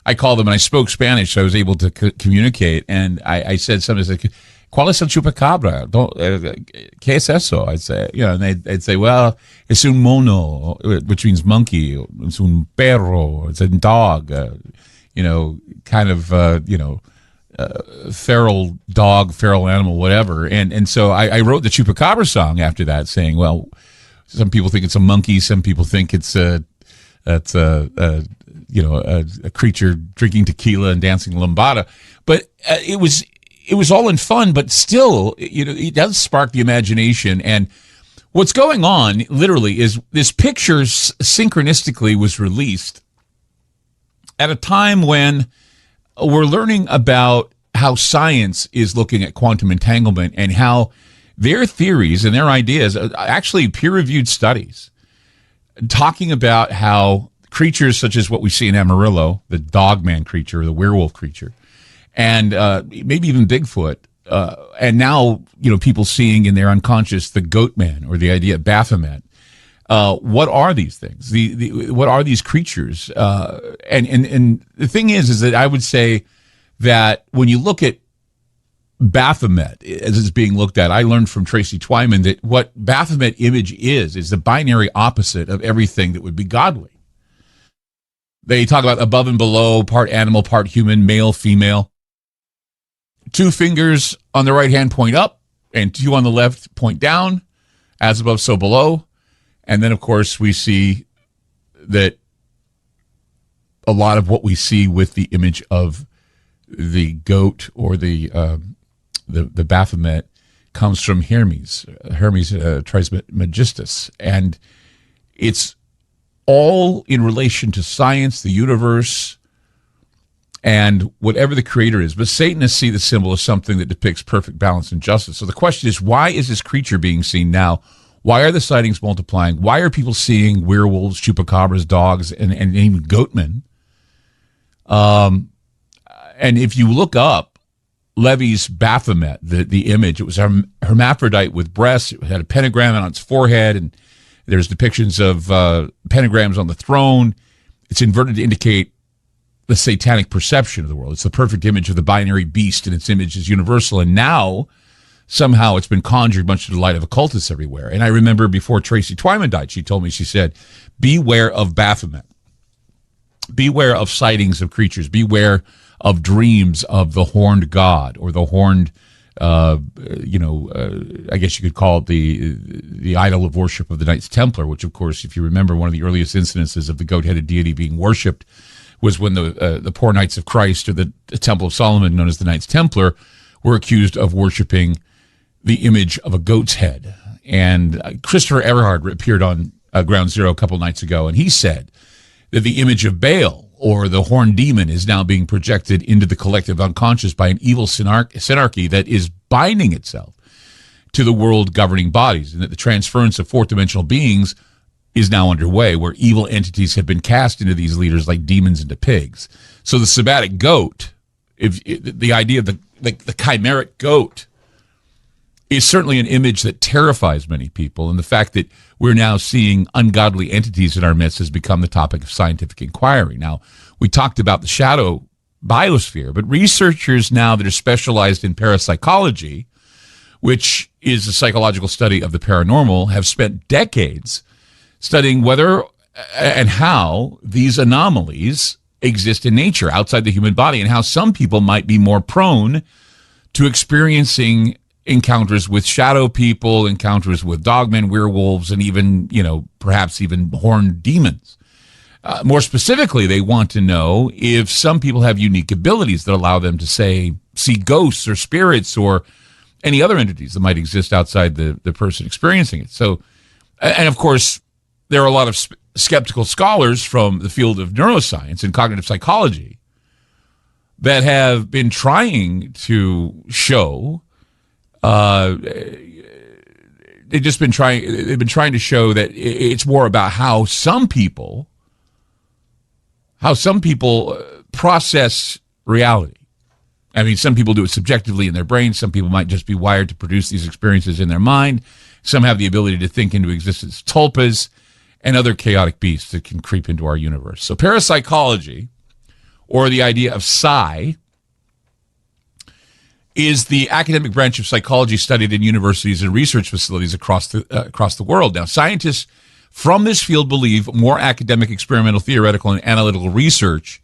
I called them and I spoke Spanish, so I was able to communicate. And I said something like, ¿Cuál es el Chupacabra? ¿Qué es eso? I'd say, and they'd say, well, es un mono, which means monkey. Es un perro. It's a dog. Kind of, feral dog, feral animal, whatever. And so I wrote the Chupacabra song after that, saying, well, some people think it's a monkey, some people think it's a creature drinking tequila and dancing lambada. But it was all in fun, but still, it does spark the imagination. And what's going on, literally, is this picture synchronistically was released at a time when we're learning about how science is looking at quantum entanglement and how their theories and their ideas are actually peer-reviewed studies talking about how creatures such as what we see in Amarillo, the dogman creature, the werewolf creature, and maybe even Bigfoot, and now people seeing in their unconscious the goat man or the idea of Baphomet. What are these things? What are these creatures? And the thing is that I would say that when you look at Baphomet as it's being looked at, I learned from Tracy Twyman that what Baphomet image is the binary opposite of everything that would be godly. They talk about above and below, part animal, part human, male, female. 2 fingers on the right hand point up and 2 on the left point down, as above, so below. And then, of course, we see that a lot of what we see with the image of the goat or the Baphomet comes from Hermes Trismegistus. And it's all in relation to science, the universe, and whatever the creator is. But Satanists see the symbol as something that depicts perfect balance and justice. So the question is, why is this creature being seen now? Why are the sightings multiplying? Why are people seeing werewolves, chupacabras, dogs, and even goatmen? And if you look up Levy's Baphomet, the image, it was a hermaphrodite with breasts. It had a pentagram on its forehead, and there's depictions of pentagrams on the throne. It's inverted to indicate the satanic perception of the world. It's the perfect image of the binary beast, and its image is universal. And now, somehow, it's been conjured much to the light of occultists everywhere. And I remember before Tracy Twyman died, she told me, she said, beware of Baphomet. Beware of sightings of creatures. Beware of dreams of the horned god or the horned, I guess you could call it the idol of worship of the Knights Templar, which, of course, if you remember, one of the earliest incidences of the goat-headed deity being worshipped was when the poor Knights of Christ, or the Temple of Solomon, known as the Knights Templar, were accused of worshiping the image of a goat's head. And Christopher Everhard appeared on Ground Zero a couple nights ago, and he said that the image of Baal, or the horned demon, is now being projected into the collective unconscious by an evil synarchy that is binding itself to the world governing bodies, and that the transference of fourth-dimensional beings is now underway, where evil entities have been cast into these leaders like demons into pigs. So the Sabbatic goat, the idea of the chimeric goat, is certainly an image that terrifies many people, and the fact that we're now seeing ungodly entities in our midst has become the topic of scientific inquiry. Now, we talked about the shadow biosphere, but researchers now that are specialized in parapsychology, which is a psychological study of the paranormal, have spent decades studying whether and how these anomalies exist in nature outside the human body, and how some people might be more prone to experiencing encounters with shadow people, encounters with dogmen, werewolves, and even, perhaps even horned demons. More specifically, they want to know if some people have unique abilities that allow them to, say, see ghosts or spirits or any other entities that might exist outside the person experiencing it. So, and of course, there are a lot of skeptical scholars from the field of neuroscience and cognitive psychology that have been trying to show, they've been trying to show that it's more about how some people process reality. I mean, some people do it subjectively in their brain. Some people might just be wired to produce these experiences in their mind. Some have the ability to think into existence tulpas and other chaotic beasts that can creep into our universe. So parapsychology, or the idea of psi, is the academic branch of psychology studied in universities and research facilities across the world. Now, scientists from this field believe more academic, experimental, theoretical, and analytical research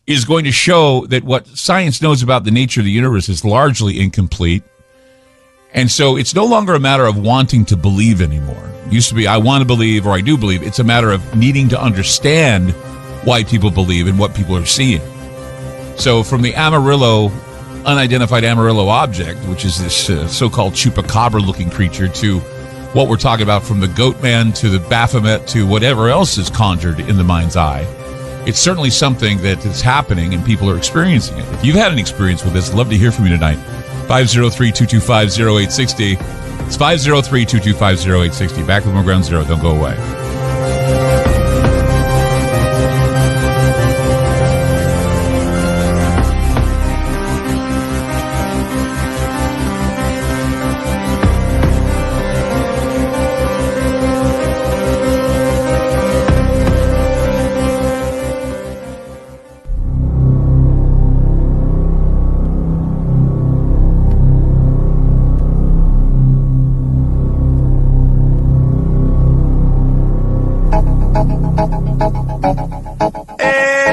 is going to show that what science knows about the nature of the universe is largely incomplete. And so it's no longer a matter of wanting to believe anymore. It used to be, I want to believe, or I do believe. It's a matter of needing to understand why people believe and what people are seeing. So from the Amarillo, unidentified Amarillo object, which is this so-called chupacabra-looking creature, to what we're talking about from the goat man to the Baphomet to whatever else is conjured in the mind's eye, it's certainly something that is happening and people are experiencing it. If you've had an experience with this, I'd love to hear from you tonight. 503-225-0860. It's 503-225-0860. Back with more Ground Zero. Don't go away.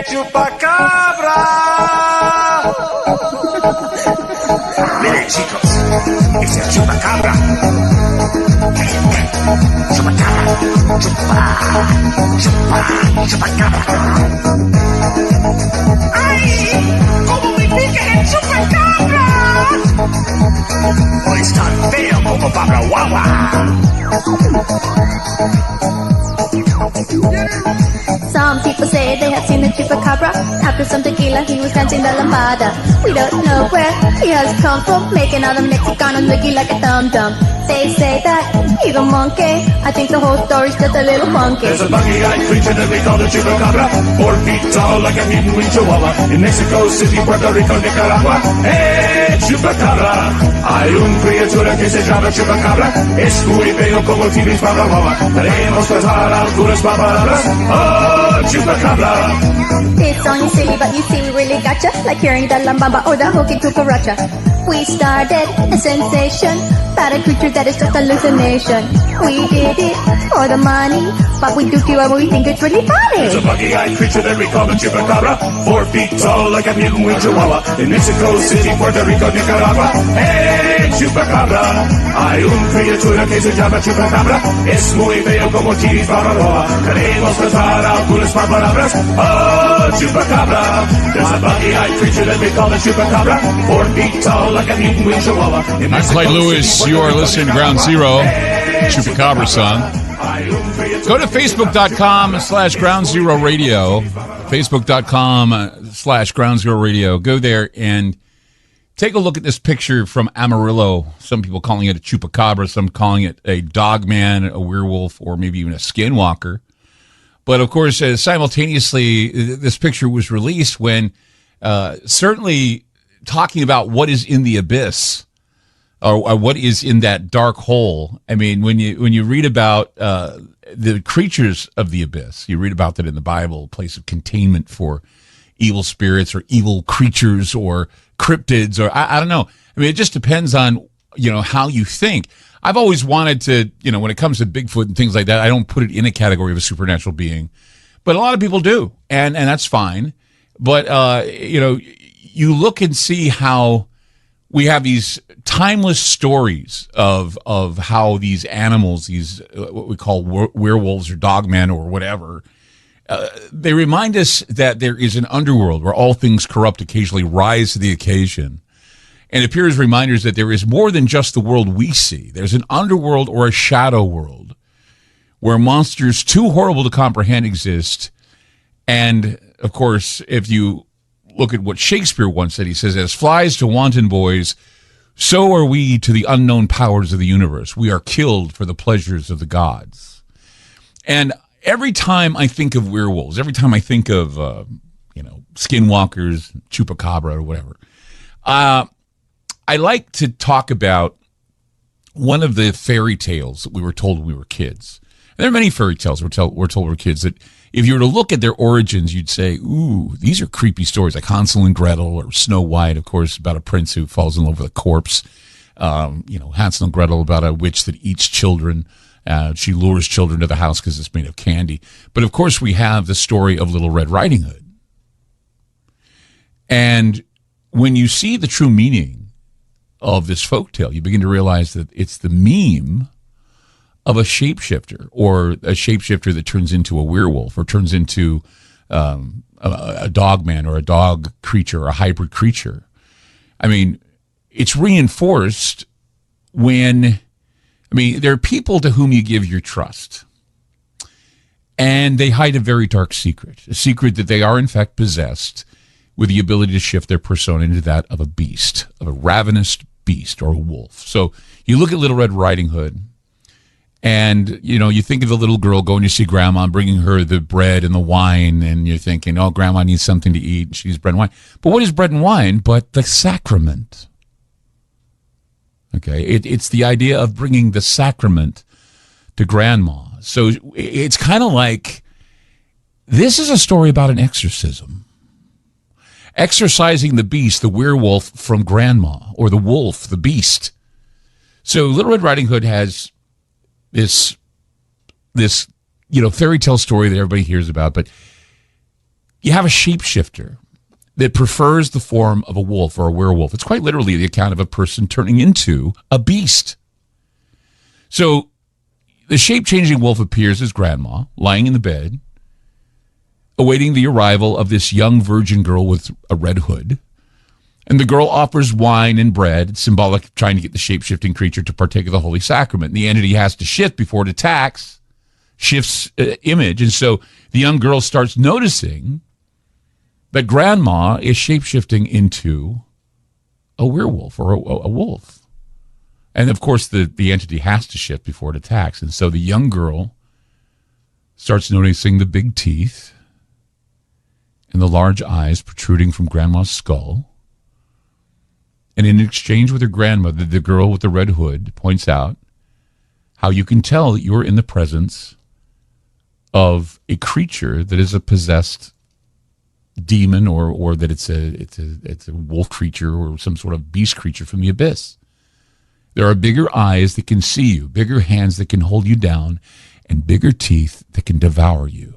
Chupacabra. Miren, chicos, es el chupacabra. Chupacabra, chupacabra. ¡Ay! ¡Cómo me pica el chupacabra! Hoy es tan feo como Pablo Guagua. Some people say they have seen the chupacabra. After some tequila, he was dancing the lambada. We don't know where he has come from, making all the Mexicanos looking like a dum-dum. They say that he's a monkey. I think the whole story's just a little funky. There's a buggy-eyed creature that we call the chupacabra, 4 feet tall like a mutant in Chihuahua. In Mexico City, Puerto Rico, Nicaragua. ¡Eh, chupacabra! Hay un criatura que se llama chupacabra. Es muy feo como tibis para guava. Queremos pasar algunas palabras. ¡Oh, chupacabra! This song is silly, but you see we really gotcha. Like hearing the lambamba or the hokey cucaracha. We started a sensation about a creature that is just hallucination. We did it for the money, but we do it when we think it's really funny. There's a buggy-eyed creature that we call the chupacabra, 4 feet tall like a mutant in Chihuahua. In Mexico City, Puerto Rico, Nicaragua. ¡Hey, chupacabra! Hay un criatura que se llama chupacabra. Es muy feo como tiris barbaroa. Queremos pasar algunas palabras. Oh, chupacabra! There's a buggy-eyed creature that we call the chupacabra, 4 feet tall like a mutant in Chihuahua. I'm Clyde Lewis. You are listening to Ground Zero, Chupacabra song. Go to Facebook.com/Ground Zero Radio. Facebook.com/Ground Zero Radio. Go there and take a look at this picture from Amarillo. Some people calling it a chupacabra, some calling it a dogman, a werewolf, or maybe even a skinwalker. But of course, simultaneously, this picture was released when certainly talking about what is in the abyss, or what is in that dark hole. I mean, when you read about the creatures of the abyss, you read about that in the Bible, a place of containment for evil spirits or evil creatures or cryptids, or I don't know. I mean, it just depends on, how you think. I've always wanted to, when it comes to Bigfoot and things like that, I don't put it in a category of a supernatural being, but a lot of people do, and that's fine. But you look and see how we have these timeless stories of how these animals, these what we call werewolves or dogmen or whatever, they remind us that there is an underworld where all things corrupt occasionally rise to the occasion, and appear as reminders that there is more than just the world we see. There's an underworld or a shadow world where monsters too horrible to comprehend exist. And, of course, if you look at what Shakespeare once said, he says, as flies to wanton boys, so are we to the unknown powers of the universe. We are killed for the pleasures of the gods. And every time I think of werewolves, every time I think of, skinwalkers, chupacabra or whatever, I like to talk about one of the fairy tales that we were told when we were kids. And there are many fairy tales we're told when we were kids that if you were to look at their origins, you'd say, ooh, these are creepy stories, like Hansel and Gretel or Snow White, of course, about a prince who falls in love with a corpse. Hansel and Gretel about a witch that eats children. She lures children to the house because it's made of candy. But, of course, we have the story of Little Red Riding Hood. And when you see the true meaning of this folktale, you begin to realize that it's the meme of a shapeshifter, or a shapeshifter that turns into a werewolf, or turns into a dogman, or a dog creature, or a hybrid creature. I mean, it's reinforced when, there are people to whom you give your trust, and they hide a very dark secret, a secret that they are in fact possessed with the ability to shift their persona into that of a beast, of a ravenous beast or a wolf. So you look at Little Red Riding Hood, and, you think of the little girl going to see Grandma and bringing her the bread and the wine, and you're thinking, oh, Grandma needs something to eat, and she needs bread and wine. But what is bread and wine but the sacrament? Okay, it's the idea of bringing the sacrament to Grandma. So it's kind of like, this is a story about an exorcism. Exorcising the beast, the werewolf, from Grandma, or the wolf, the beast. So Little Red Riding Hood has this fairy tale story that everybody hears about, but you have a shapeshifter that prefers the form of a wolf or a werewolf. It's quite literally the account of a person turning into a beast. So the shape-changing wolf appears as Grandma, lying in the bed, awaiting the arrival of this young virgin girl with a red hood. And the girl offers wine and bread, symbolic of trying to get the shape-shifting creature to partake of the Holy Sacrament. And the entity has to shift before it attacks, shifts image. And so the young girl starts noticing that Grandma is shape-shifting into a werewolf or a wolf. And, of course, the entity has to shift before it attacks. And so the young girl starts noticing the big teeth and the large eyes protruding from Grandma's skull. And in exchange with her grandmother, the girl with the red hood points out how you can tell that you're in the presence of a creature that is a possessed demon, or that it's a wolf creature or some sort of beast creature from the abyss. There are bigger eyes that can see you, bigger hands that can hold you down, and bigger teeth that can devour you.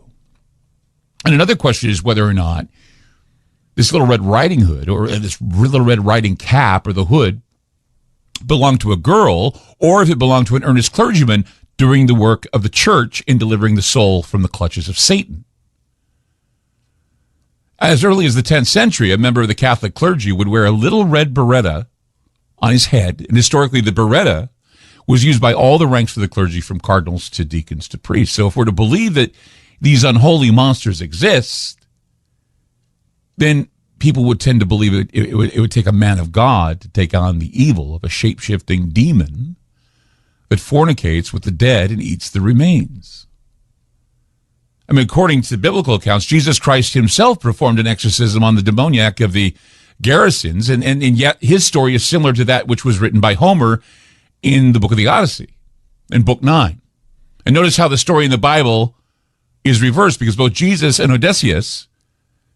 And another question is whether or not this Little Red Riding Hood, or this Little Red Riding Cap, or the hood, belonged to a girl, or if it belonged to an earnest clergyman doing the work of the church in delivering the soul from the clutches of Satan. As early as the 10th century, a member of the Catholic clergy would wear a little red beretta on his head, and historically the beretta was used by all the ranks of the clergy, from cardinals to deacons to priests. So if we're to believe that these unholy monsters exist, then people would tend to believe it would take a man of God to take on the evil of a shape-shifting demon that fornicates with the dead and eats the remains. According to biblical accounts, Jesus Christ himself performed an exorcism on the demoniac of the Gerasenes, and yet his story is similar to that which was written by Homer in the book of the Odyssey, in book 9. And notice how the story in the Bible is reversed, because both Jesus and Odysseus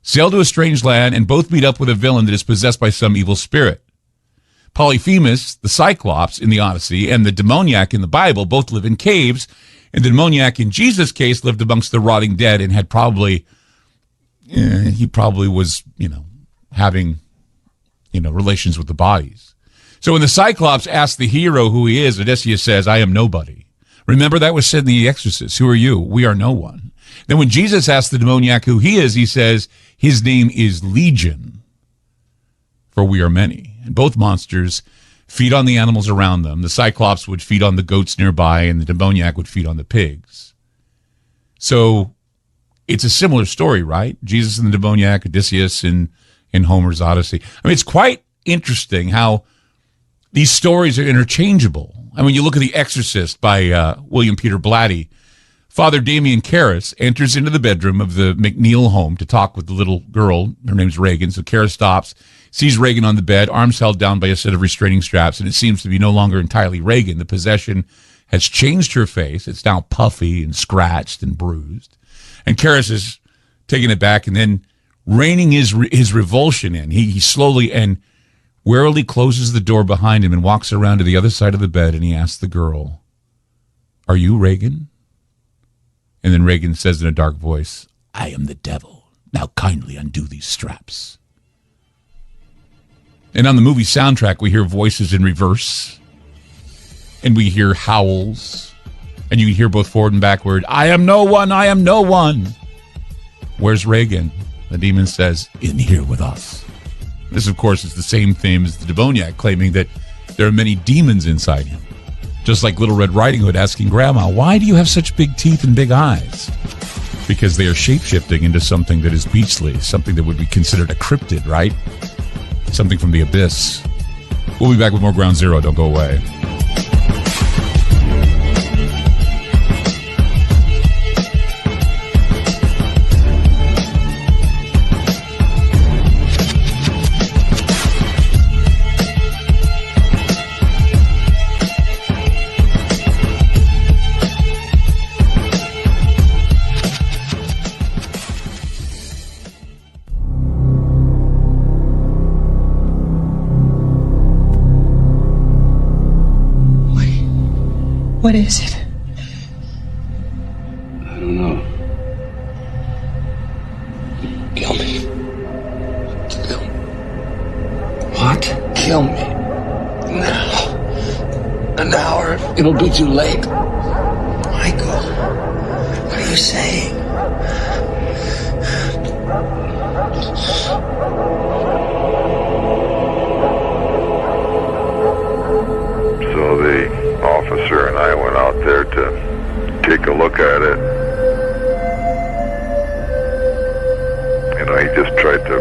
sail to a strange land and both meet up with a villain that is possessed by some evil spirit. Polyphemus, the Cyclops in the Odyssey, and the demoniac in the Bible both live in caves, and the demoniac in Jesus' case lived amongst the rotting dead and had he probably was, having, relations with the bodies. So when the Cyclops asks the hero who he is, Odysseus says, I am nobody. Remember, that was said in The Exorcist. Who are you? We are no one. Then when Jesus asks the demoniac who he is, he says, his name is Legion, for we are many. And both monsters feed on the animals around them. The Cyclops would feed on the goats nearby, and the demoniac would feed on the pigs. So it's a similar story, right? Jesus and the demoniac, Odysseus in Homer's Odyssey. I mean, it's quite interesting how these stories are interchangeable. I mean, you look at The Exorcist by William Peter Blatty. Father Damien Karras enters into the bedroom of the McNeil home to talk with the little girl. Her name's Reagan. So Karras stops, sees Reagan on the bed, arms held down by a set of restraining straps, and it seems to be no longer entirely Reagan. The possession has changed her face. It's now puffy and scratched and bruised. And Karras is taking it back and then reining his revulsion in. He slowly and warily closes the door behind him and walks around to the other side of the bed, and he asks the girl, "Are you Reagan?" And then Reagan says in a dark voice, "I am the devil. Now kindly undo these straps." And on the movie soundtrack, we hear voices in reverse, and we hear howls, and you can hear both forward and backward, "I am no one, I am no one." Where's Reagan? The demon says, "In here with us." This, of course, is the same theme as the demoniac, claiming that there are many demons inside him. Just like Little Red Riding Hood asking Grandma, "Why do you have such big teeth and big eyes?" Because they are shape-shifting into something that is beastly, something that would be considered a cryptid, right? Something from the abyss. We'll be back with more Ground Zero. Don't go away. What is it? I don't know. Kill me. Kill me. What? Kill me. Now. An hour. It'll be too late. Michael, what are you saying? So the officer and I went out there to take a look at it. You know, he just tried to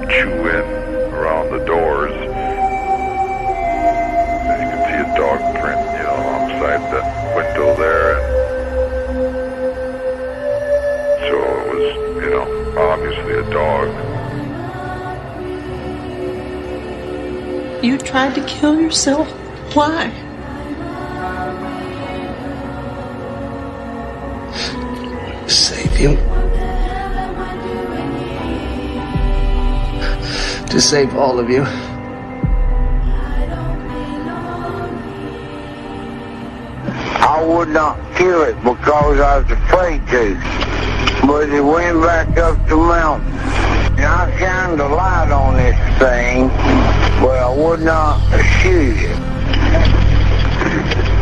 chew in around the doors. And you could see a dog print, you know, alongside the window there. And so it was, you know, obviously a dog. You tried to kill yourself? Why? Save you. To save all of you. I would not kill it because I was afraid to. But it went back up the mountain. And I shined a light on this thing, but I would not shoot it.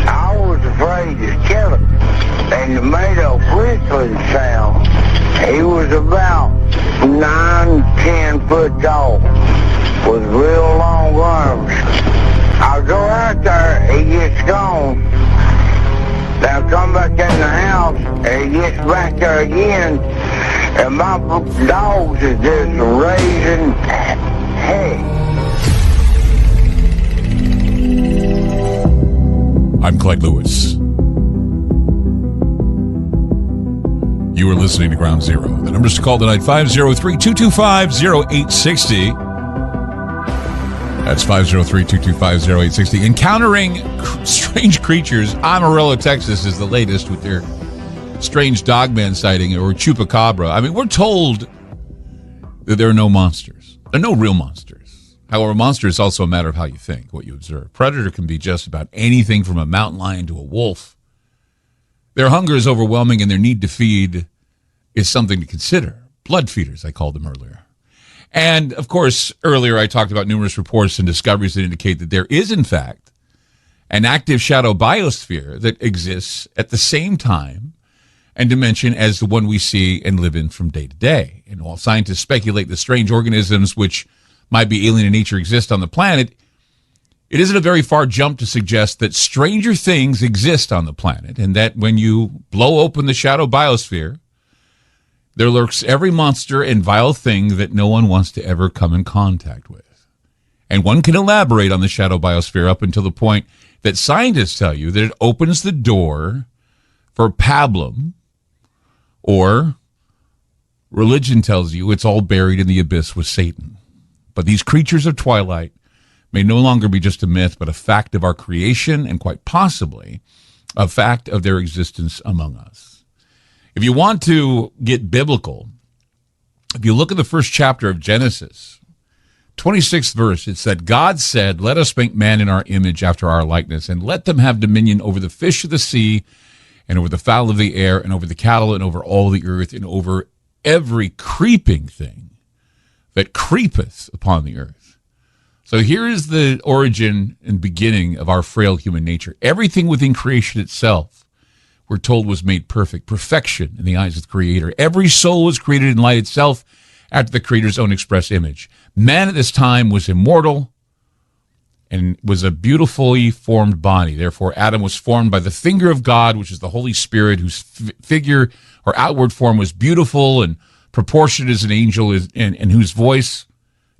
I was afraid to kill it. And it made a whistling sound. He was about 9-10 foot tall with real long arms. I go out there, he gets gone. Then I come back in the house, and he gets back there again, and my dogs is just raising heck. I'm Clyde Lewis. You are listening to Ground Zero. The number's to call tonight, 503-225-0860. That's 503-225-0860. Encountering strange creatures. Amarillo, Texas is the latest with their strange dogman sighting, or chupacabra. I mean, we're told that there are no monsters. There are no real monsters. However, a monster is also a matter of how you think, what you observe. Predator can be just about anything from a mountain lion to a wolf. Their hunger is overwhelming, and their need to feed is something to consider. Blood feeders, I called them earlier. And, of course, earlier I talked about numerous reports and discoveries that indicate that there is, in fact, an active shadow biosphere that exists at the same time and dimension as the one we see and live in from day to day. And while scientists speculate that strange organisms which might be alien in nature exist on the planet, it isn't a very far jump to suggest that stranger things exist on the planet, and that when you blow open the shadow biosphere, there lurks every monster and vile thing that no one wants to ever come in contact with. And one can elaborate on the shadow biosphere up until the point that scientists tell you that it opens the door for pablum, or religion tells you it's all buried in the abyss with Satan. But these creatures of twilight may no longer be just a myth, but a fact of our creation, and quite possibly a fact of their existence among us. If you want to get biblical, if you look at the first chapter of Genesis, 26th verse, it said, God said, let us make man in our image after our likeness, and let them have dominion over the fish of the sea, and over the fowl of the air, and over the cattle, and over all the earth, and over every creeping thing that creepeth upon the earth. So here is the origin and beginning of our frail human nature. Everything within creation itself, we're told, was made perfect, perfection in the eyes of the Creator. Every soul was created in light itself after the Creator's own express image. Man at this time was immortal and was a beautifully formed body. Therefore, Adam was formed by the finger of God, which is the Holy Spirit, whose figure or outward form was beautiful and proportioned as an angel, and whose voice,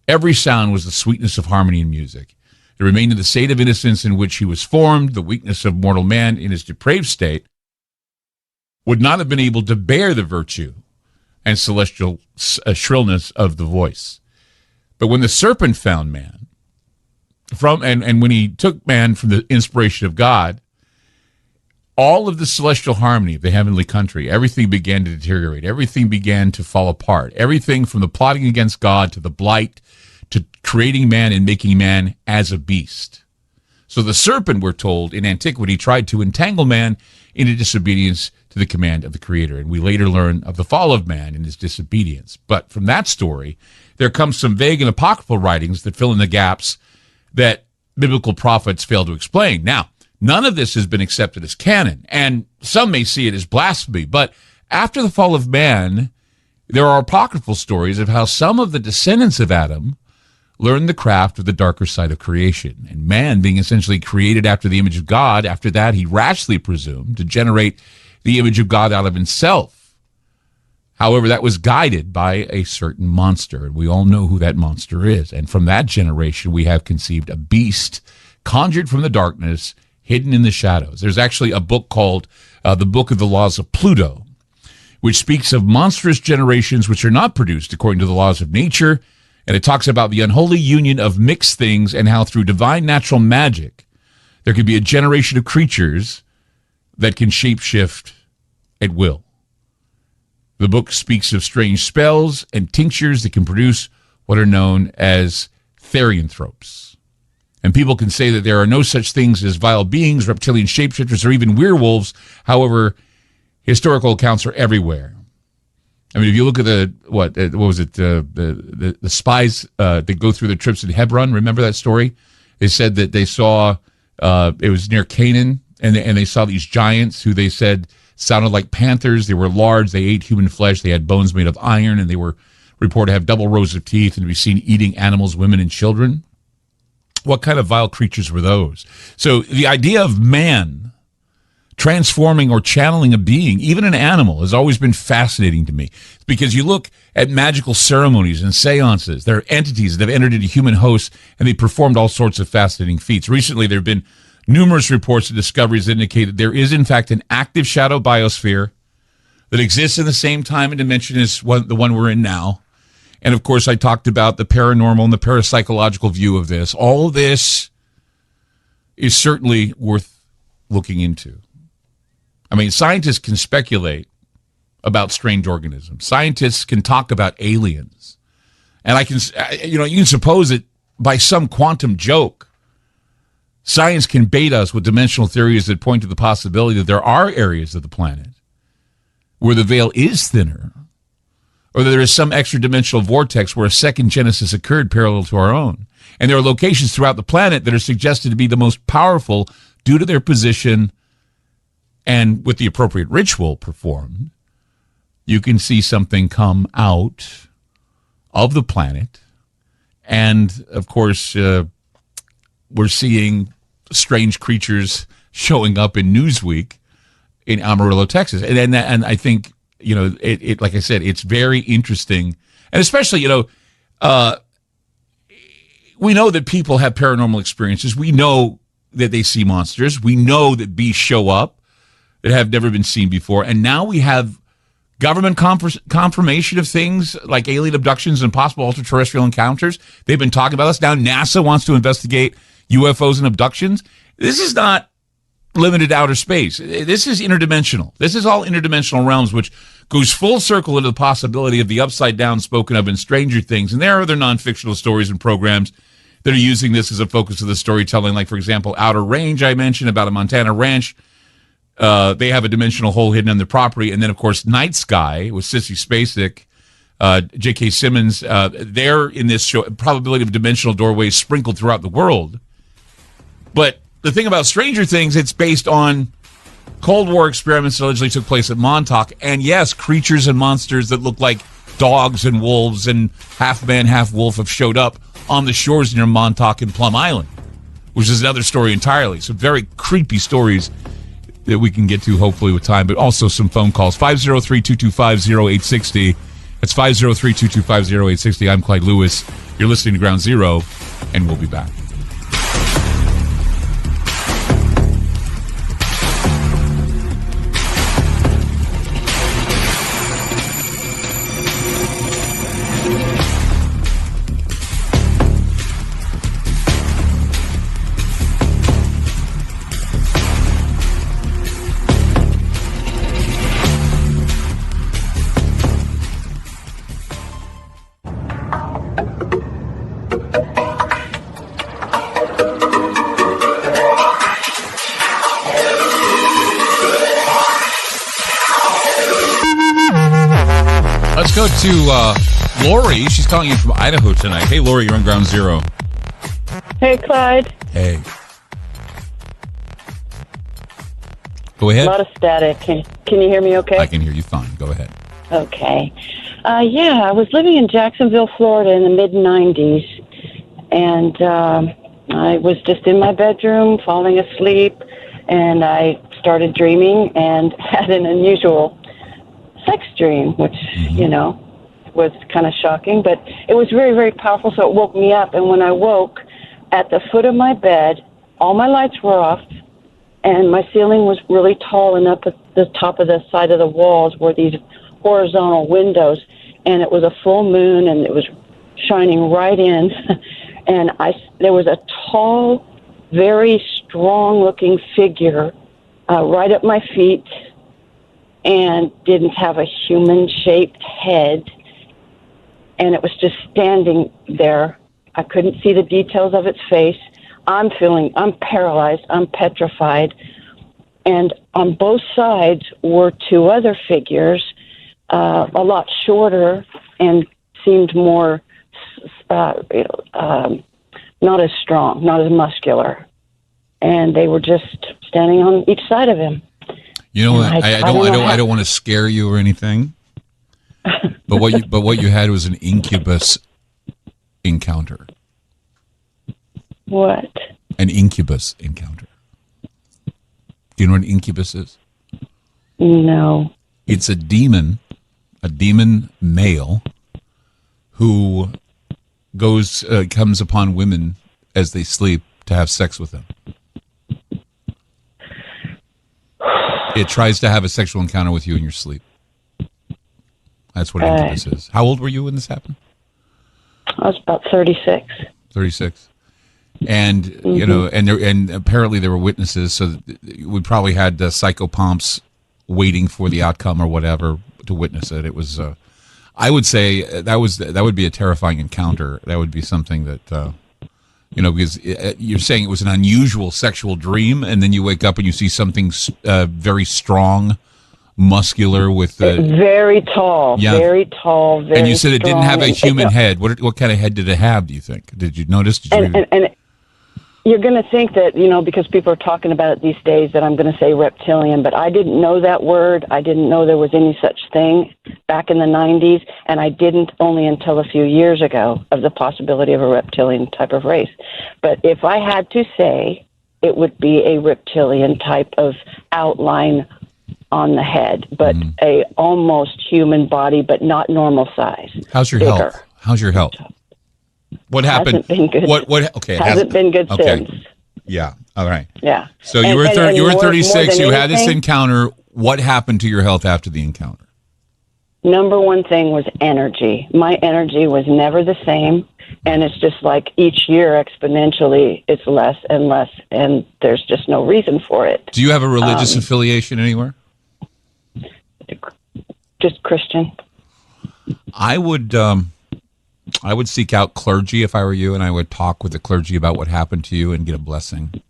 every sound, was the sweetness of harmony and music. It remained in the state of innocence in which he was formed. The weakness of mortal man in his depraved state would not have been able to bear the virtue and celestial shrillness of the voice. But when the serpent found man, and when he took man from the inspiration of God, all of the celestial harmony of the heavenly country, everything began to deteriorate. Everything began to fall apart. Everything from the plotting against God to the blight to creating man and making man as a beast. So the serpent, we're told, in antiquity tried to entangle man into disobedience to the command of the Creator. And we later learn of the fall of man and his disobedience. But from that story, there comes some vague and apocryphal writings that fill in the gaps that biblical prophets fail to explain. Now, none of this has been accepted as canon, and some may see it as blasphemy. But after the fall of man, there are apocryphal stories of how some of the descendants of Adam learned the craft of the darker side of creation. And man, being essentially created after the image of God, after that he rashly presumed to generate the image of God out of himself. However, that was guided by a certain monster, and we all know who that monster is. And from that generation, we have conceived a beast conjured from the darkness, hidden in the shadows. There's actually a book called The Book of the Laws of Pluto, which speaks of monstrous generations which are not produced according to the laws of nature, and it talks about the unholy union of mixed things and how through divine natural magic there could be a generation of creatures that can shapeshift at will. The book speaks of strange spells and tinctures that can produce what are known as therianthropes. And people can say that there are no such things as vile beings, reptilian shapeshifters, or even werewolves. However, historical accounts are everywhere. I mean, if you look at the spies that go through the trips in Hebron, remember that story? They said that they saw, it was near Canaan, and they saw these giants who they said sounded like panthers. They were large. They ate human flesh. They had bones made of iron, and they were reported to have double rows of teeth and to be seen eating animals, women, and children. What kind of vile creatures were those? So the idea of man transforming or channeling a being, even an animal, has always been fascinating to me. Because you look at magical ceremonies and seances, there are entities that have entered into human hosts, and they performed all sorts of fascinating feats. Recently, there have been numerous reports and discoveries that indicate that there is, in fact, an active shadow biosphere that exists in the same time and dimension as the one we're in now. And, of course, I talked about the paranormal and the parapsychological view of this. All of this is certainly worth looking into. I mean, scientists can speculate about strange organisms. Scientists can talk about aliens. And you can suppose that by some quantum joke, science can bait us with dimensional theories that point to the possibility that there are areas of the planet where the veil is thinner, or that there is some extra dimensional vortex where a second genesis occurred parallel to our own. And there are locations throughout the planet that are suggested to be the most powerful due to their position, and with the appropriate ritual performed, you can see something come out of the planet. And, of course, we're seeing strange creatures showing up in Newsweek in Amarillo, Texas. And I think, it like I said, it's very interesting. And especially, we know that people have paranormal experiences. We know that they see monsters. We know that beasts show up that have never been seen before. And now we have government confirmation of things like alien abductions and possible extraterrestrial encounters. They've been talking about this. Now NASA wants to investigate UFOs and abductions. This is not limited to outer space. This is interdimensional. This is all interdimensional realms, which goes full circle into the possibility of the upside down spoken of in Stranger Things. And there are other non-fictional stories and programs that are using this as a focus of the storytelling. Like, for example, Outer Range, I mentioned, about a Montana ranch. They have a dimensional hole hidden on their property. And then, of course, Night Sky with Sissy Spacek, J.K. Simmons. They're in this show, probability of dimensional doorways sprinkled throughout the world. But the thing about Stranger Things, it's based on Cold War experiments that allegedly took place at Montauk. And yes, creatures and monsters that look like dogs and wolves and half man, half wolf have showed up on the shores near Montauk and Plum Island, which is another story entirely. So very creepy stories that we can get to hopefully with time, but also some phone calls. 503-225-0860. That's 503-225-0860. I'm Clyde Lewis. You're listening to Ground Zero, and we'll be back. Let's go to Lori. She's calling you from Idaho tonight. Hey, Lori, you're on Ground Zero. Hey, Clyde. Hey. Go ahead. A lot of static. Can you hear me okay? I can hear you fine. Go ahead. Okay. Yeah, I was living in Jacksonville, Florida in the mid-'90s, and I was just in my bedroom falling asleep, and I started dreaming and had an unusual sex dream, which, was kind of shocking, but it was very, very powerful, so it woke me up. And when I woke, at the foot of my bed, all my lights were off, and my ceiling was really tall, and up at the top of the side of the walls were these horizontal windows, and it was a full moon, and it was shining right in, and there was a tall, very strong-looking figure right at my feet, and didn't have a human-shaped head, and it was just standing there. I couldn't see the details of its face. I'm paralyzed, I'm petrified, and on both sides were two other figures, a lot shorter and seemed more, not as strong, not as muscular, and they were just standing on each side of him. You know, I don't want to scare you or anything, but what you had was an incubus encounter. What? An incubus encounter. Do you know what an incubus is? No. It's a demon male who comes upon women as they sleep to have sex with them. It tries to have a sexual encounter with you in your sleep. That's what incubus is. How old were you when this happened? I was about 36. 36. And, and apparently there were witnesses, so we probably had psychopomps waiting for the outcome or whatever to witness it. It was, I would say that would be a terrifying encounter. That would be something that, because you're saying it was an unusual sexual dream, and then you wake up and you see something very strong muscular with the very tall, very tall, very and you said it didn't have a strong, human head. What kind of head did it have, do you think? Did you notice? Did you and you're going to think that, because people are talking about it these days, that I'm going to say reptilian, but I didn't know that word. I didn't know there was any such thing back in the 90s, and I didn't only until a few years ago of the possibility of a reptilian type of race. But if I had to say, it would be a reptilian type of outline on the head, but a almost human body, but not normal size. How's your health? How's your health? What happened? Hasn't been good. What? Okay, hasn't been good since. Yeah. All right. Yeah. So you were 36. You had this encounter. What happened to your health after the encounter? Number one thing was energy. My energy was never the same, and it's just like each year exponentially, it's less and less, and there's just no reason for it. Do you have a religious affiliation anywhere? Just Christian. I would seek out clergy if I were you, and I would talk with the clergy about what happened to you and get a blessing.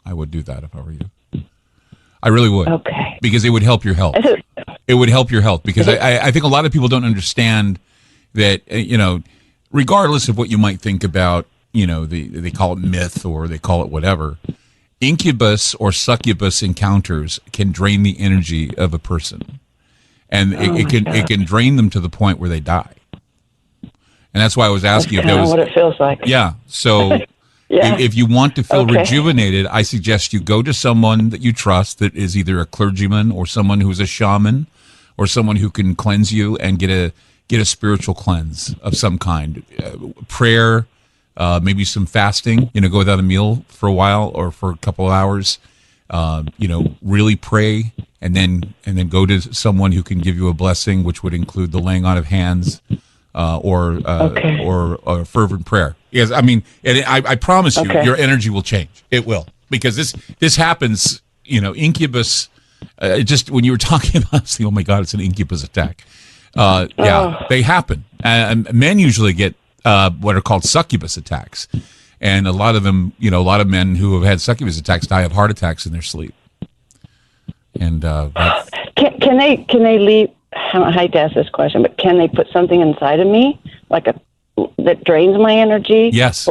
I would do that if I were you. I really would. Okay. Because it would help your health. It would help your health because I think a lot of people don't understand that, regardless of what you might think about, they call it myth or they call it whatever, incubus or succubus encounters can drain the energy of a person. And it can drain them to the point where they die. And that's why I was asking if there was what it feels like. Yeah. So if you want to feel rejuvenated, I suggest you go to someone that you trust that is either a clergyman or someone who's a shaman or someone who can cleanse you and get a spiritual cleanse of some kind. Prayer, maybe some fasting, go without a meal for a while or for a couple of hours. Really pray and then go to someone who can give you a blessing, which would include the laying on of hands. Or fervent prayer. Yes, I mean, and I promise you, your energy will change. It will, because this happens. Incubus. Just when you were talking about, I was thinking, oh my God, it's an incubus attack. They happen. And men usually get what are called succubus attacks, and a lot of them, a lot of men who have had succubus attacks die of heart attacks in their sleep. And can they leave? I hate to ask this question, but can they put something inside of me, that drains my energy? Yes.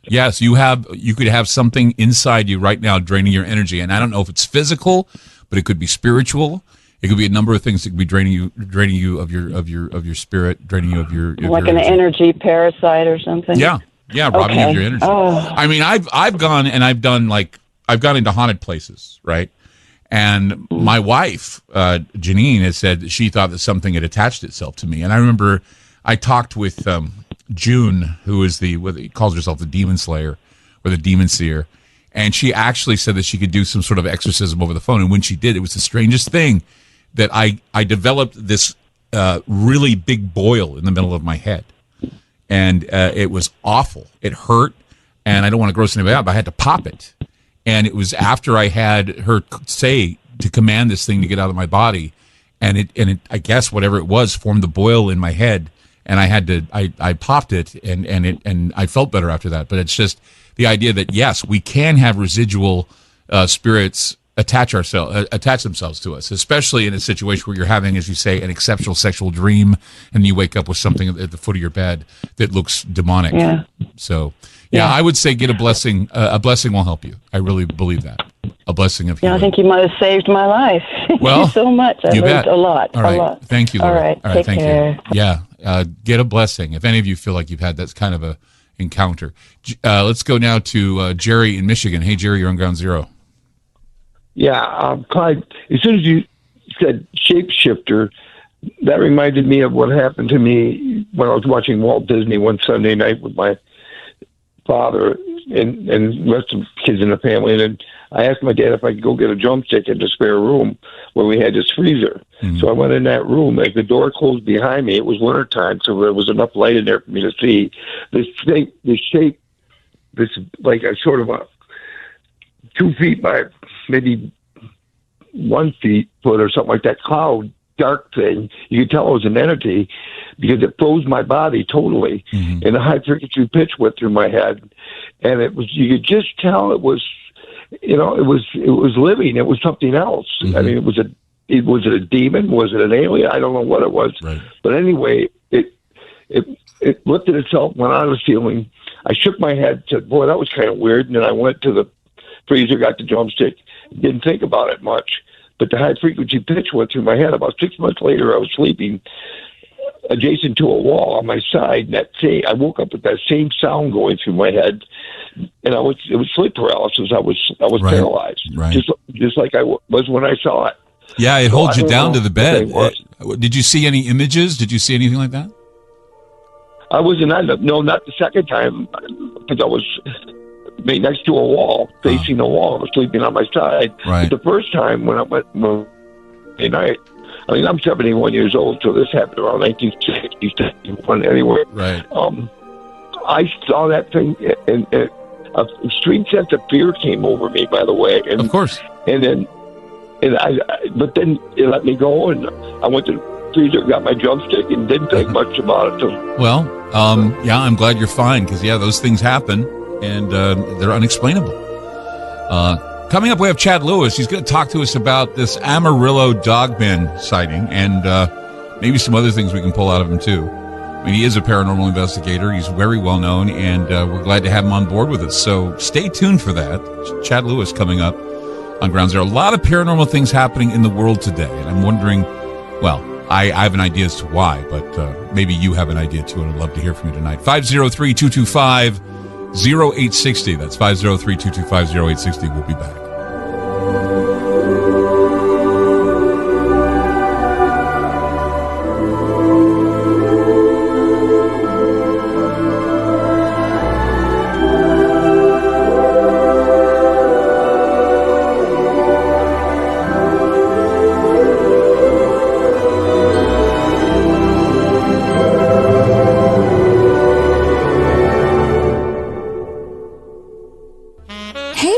Yes, you could have something inside you right now draining your energy, and I don't know if it's physical, but it could be spiritual. It could be a number of things that could be draining you of your spirit, draining you of your like an energy parasite or something. Yeah, robbing you of your energy. I mean, I've gone into haunted places, right? And my wife, Janine, has said she thought that something had attached itself to me. And I remember I talked with June, who is calls herself the demon slayer or the demon seer. And she actually said that she could do some sort of exorcism over the phone. And when she did, it was the strangest thing that I developed this really big boil in the middle of my head. And it was awful. It hurt. And I don't want to gross anybody out, but I had to pop it. And it was after I had her say to command this thing to get out of my body, and it I guess whatever it was formed the boil in my head, and I popped it, and I felt better after that. But it's just the idea that yes, we can have residual spirits attach themselves to us, especially in a situation where you're having, as you say, an exceptional sexual dream, and you wake up with something at the foot of your bed that looks demonic. Yeah. So. Yeah, I would say get a blessing. A blessing will help you. I really believe that. A blessing of healing. Yeah, I think you might have saved my life. Well, thank you so much. I learned a lot. All right. A lot. Thank you, Lori. All right. Take care. You. Yeah. Get a blessing. If any of you feel like you've had that kind of a encounter. Let's go now to Jerry in Michigan. Hey, Jerry, you're on Ground Zero. Yeah, Clyde, as soon as you said shapeshifter, that reminded me of what happened to me when I was watching Walt Disney one Sunday night with my father and the rest of the kids in the family. And then I asked my dad if I could go get a drumstick in the spare room where we had this freezer. Mm-hmm. So I went in that room. As the door closed behind me, it was wintertime, so there was enough light in there for me to see this shape, this like a sort of a 2 feet by maybe 1 foot or something like that cloud, dark thing. You could tell it was an entity because it froze my body totally. Mm-hmm. And a high frequency pitch went through my head, and it was, you could just tell it was, it was living. It was something else. Mm-hmm. I mean, was it a demon? Was it an alien? I don't know what it was. Right. But anyway, it lifted itself, went on the ceiling. I shook my head, said, boy, that was kind of weird. And then I went to the freezer, got the drumstick, didn't think about it much. But the high-frequency pitch went through my head. About 6 months later, I was sleeping adjacent to a wall on my side. And I woke up with that same sound going through my head. And it was sleep paralysis. I was Right. paralyzed, Right. just like I was when I saw it. Yeah, it So holds I you don't down know to the what they bed. was. Did you see any images? Did you see anything like that? I was not the second time, because I was made next to a wall, facing the wall. I was sleeping on my side. Right. But the first time when I went Monday night, I mean, I'm 71 years old, so this happened around 1960, 71 anyway. Right. I saw that thing, and a extreme sense of fear came over me, by the way. And, of course. And then but then it let me go, and I went to the freezer, got my drumstick, and didn't think much about it. So, Well, yeah, I'm glad you're fine because, yeah, those things happen and they're unexplainable. Coming up, we have Chad Lewis. He's going to talk to us about this Amarillo dogman sighting and maybe some other things we can pull out of him, too. I mean, he is a paranormal investigator. He's very well known, and we're glad to have him on board with us. So stay tuned for that. Chad Lewis coming up on Grounds Zero. A lot of paranormal things happening in the world today, and I'm wondering, well, I have an idea as to why, but maybe you have an idea too, and I'd love to hear from you tonight. 503-225-0860. That's 503-225-0860. We'll be back.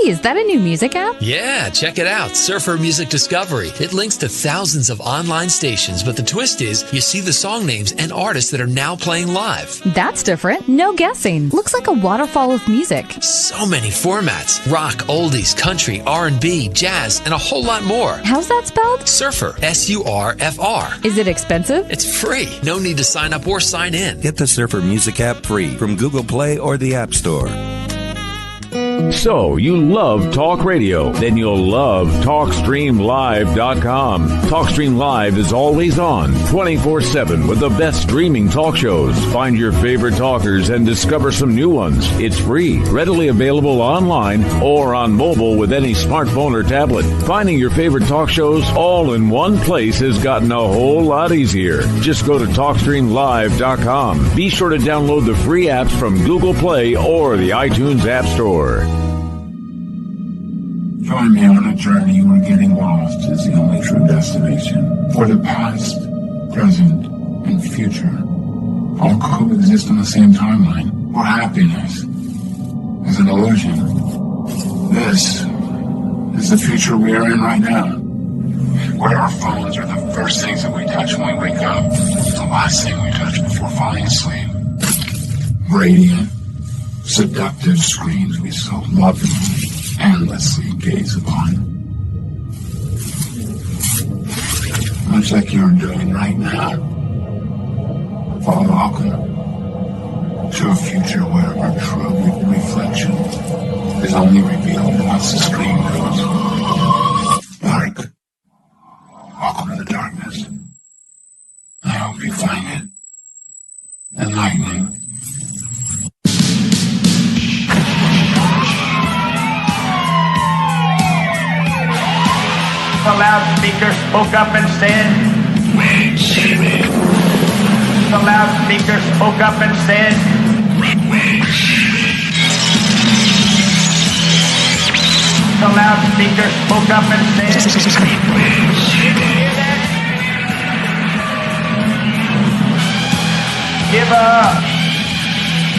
Is that a new music app? Yeah, check it out. Surfer Music Discovery. It links to thousands of online stations, but the twist is you see the song names and artists that are now playing live. That's different. No guessing. Looks like a waterfall of music. So many formats. Rock, oldies, country, R&B, jazz, and a whole lot more. How's that spelled? Surfer. S-U-R-F-R. Is it expensive? It's free. No need to sign up or sign in. Get the Surfer Music app free from Google Play or the App Store. So, you love talk radio? Then you'll love TalkStreamLive.com. TalkStream Live is always on, 24/7 with the best streaming talk shows. Find your favorite talkers and discover some new ones. It's free, readily available online or on mobile with any smartphone or tablet. Finding your favorite talk shows all in one place has gotten a whole lot easier. Just go to TalkStreamLive.com. Be sure to download the free apps from Google Play or the iTunes App Store. Join me on a journey where getting lost is the only true destination. For the past, present, and future all coexist on the same timeline. Where happiness is an illusion. This is the future we are in right now. Where our phones are the first things that we touch when we wake up, the last thing we touch before falling asleep. Radiant, seductive screens we so lovingly, endlessly gaze upon. Much like you're doing right now. Welcome to a future where our true reflection is only revealed once the screen goes dark. Welcome to the darkness. I hope you find it enlightening. The loudspeaker spoke up and said, "Wait, Jimmy." The loudspeaker spoke up and said, "Wait, Jimmy." The loudspeaker spoke up and said, "Wait, Jimmy." Give up.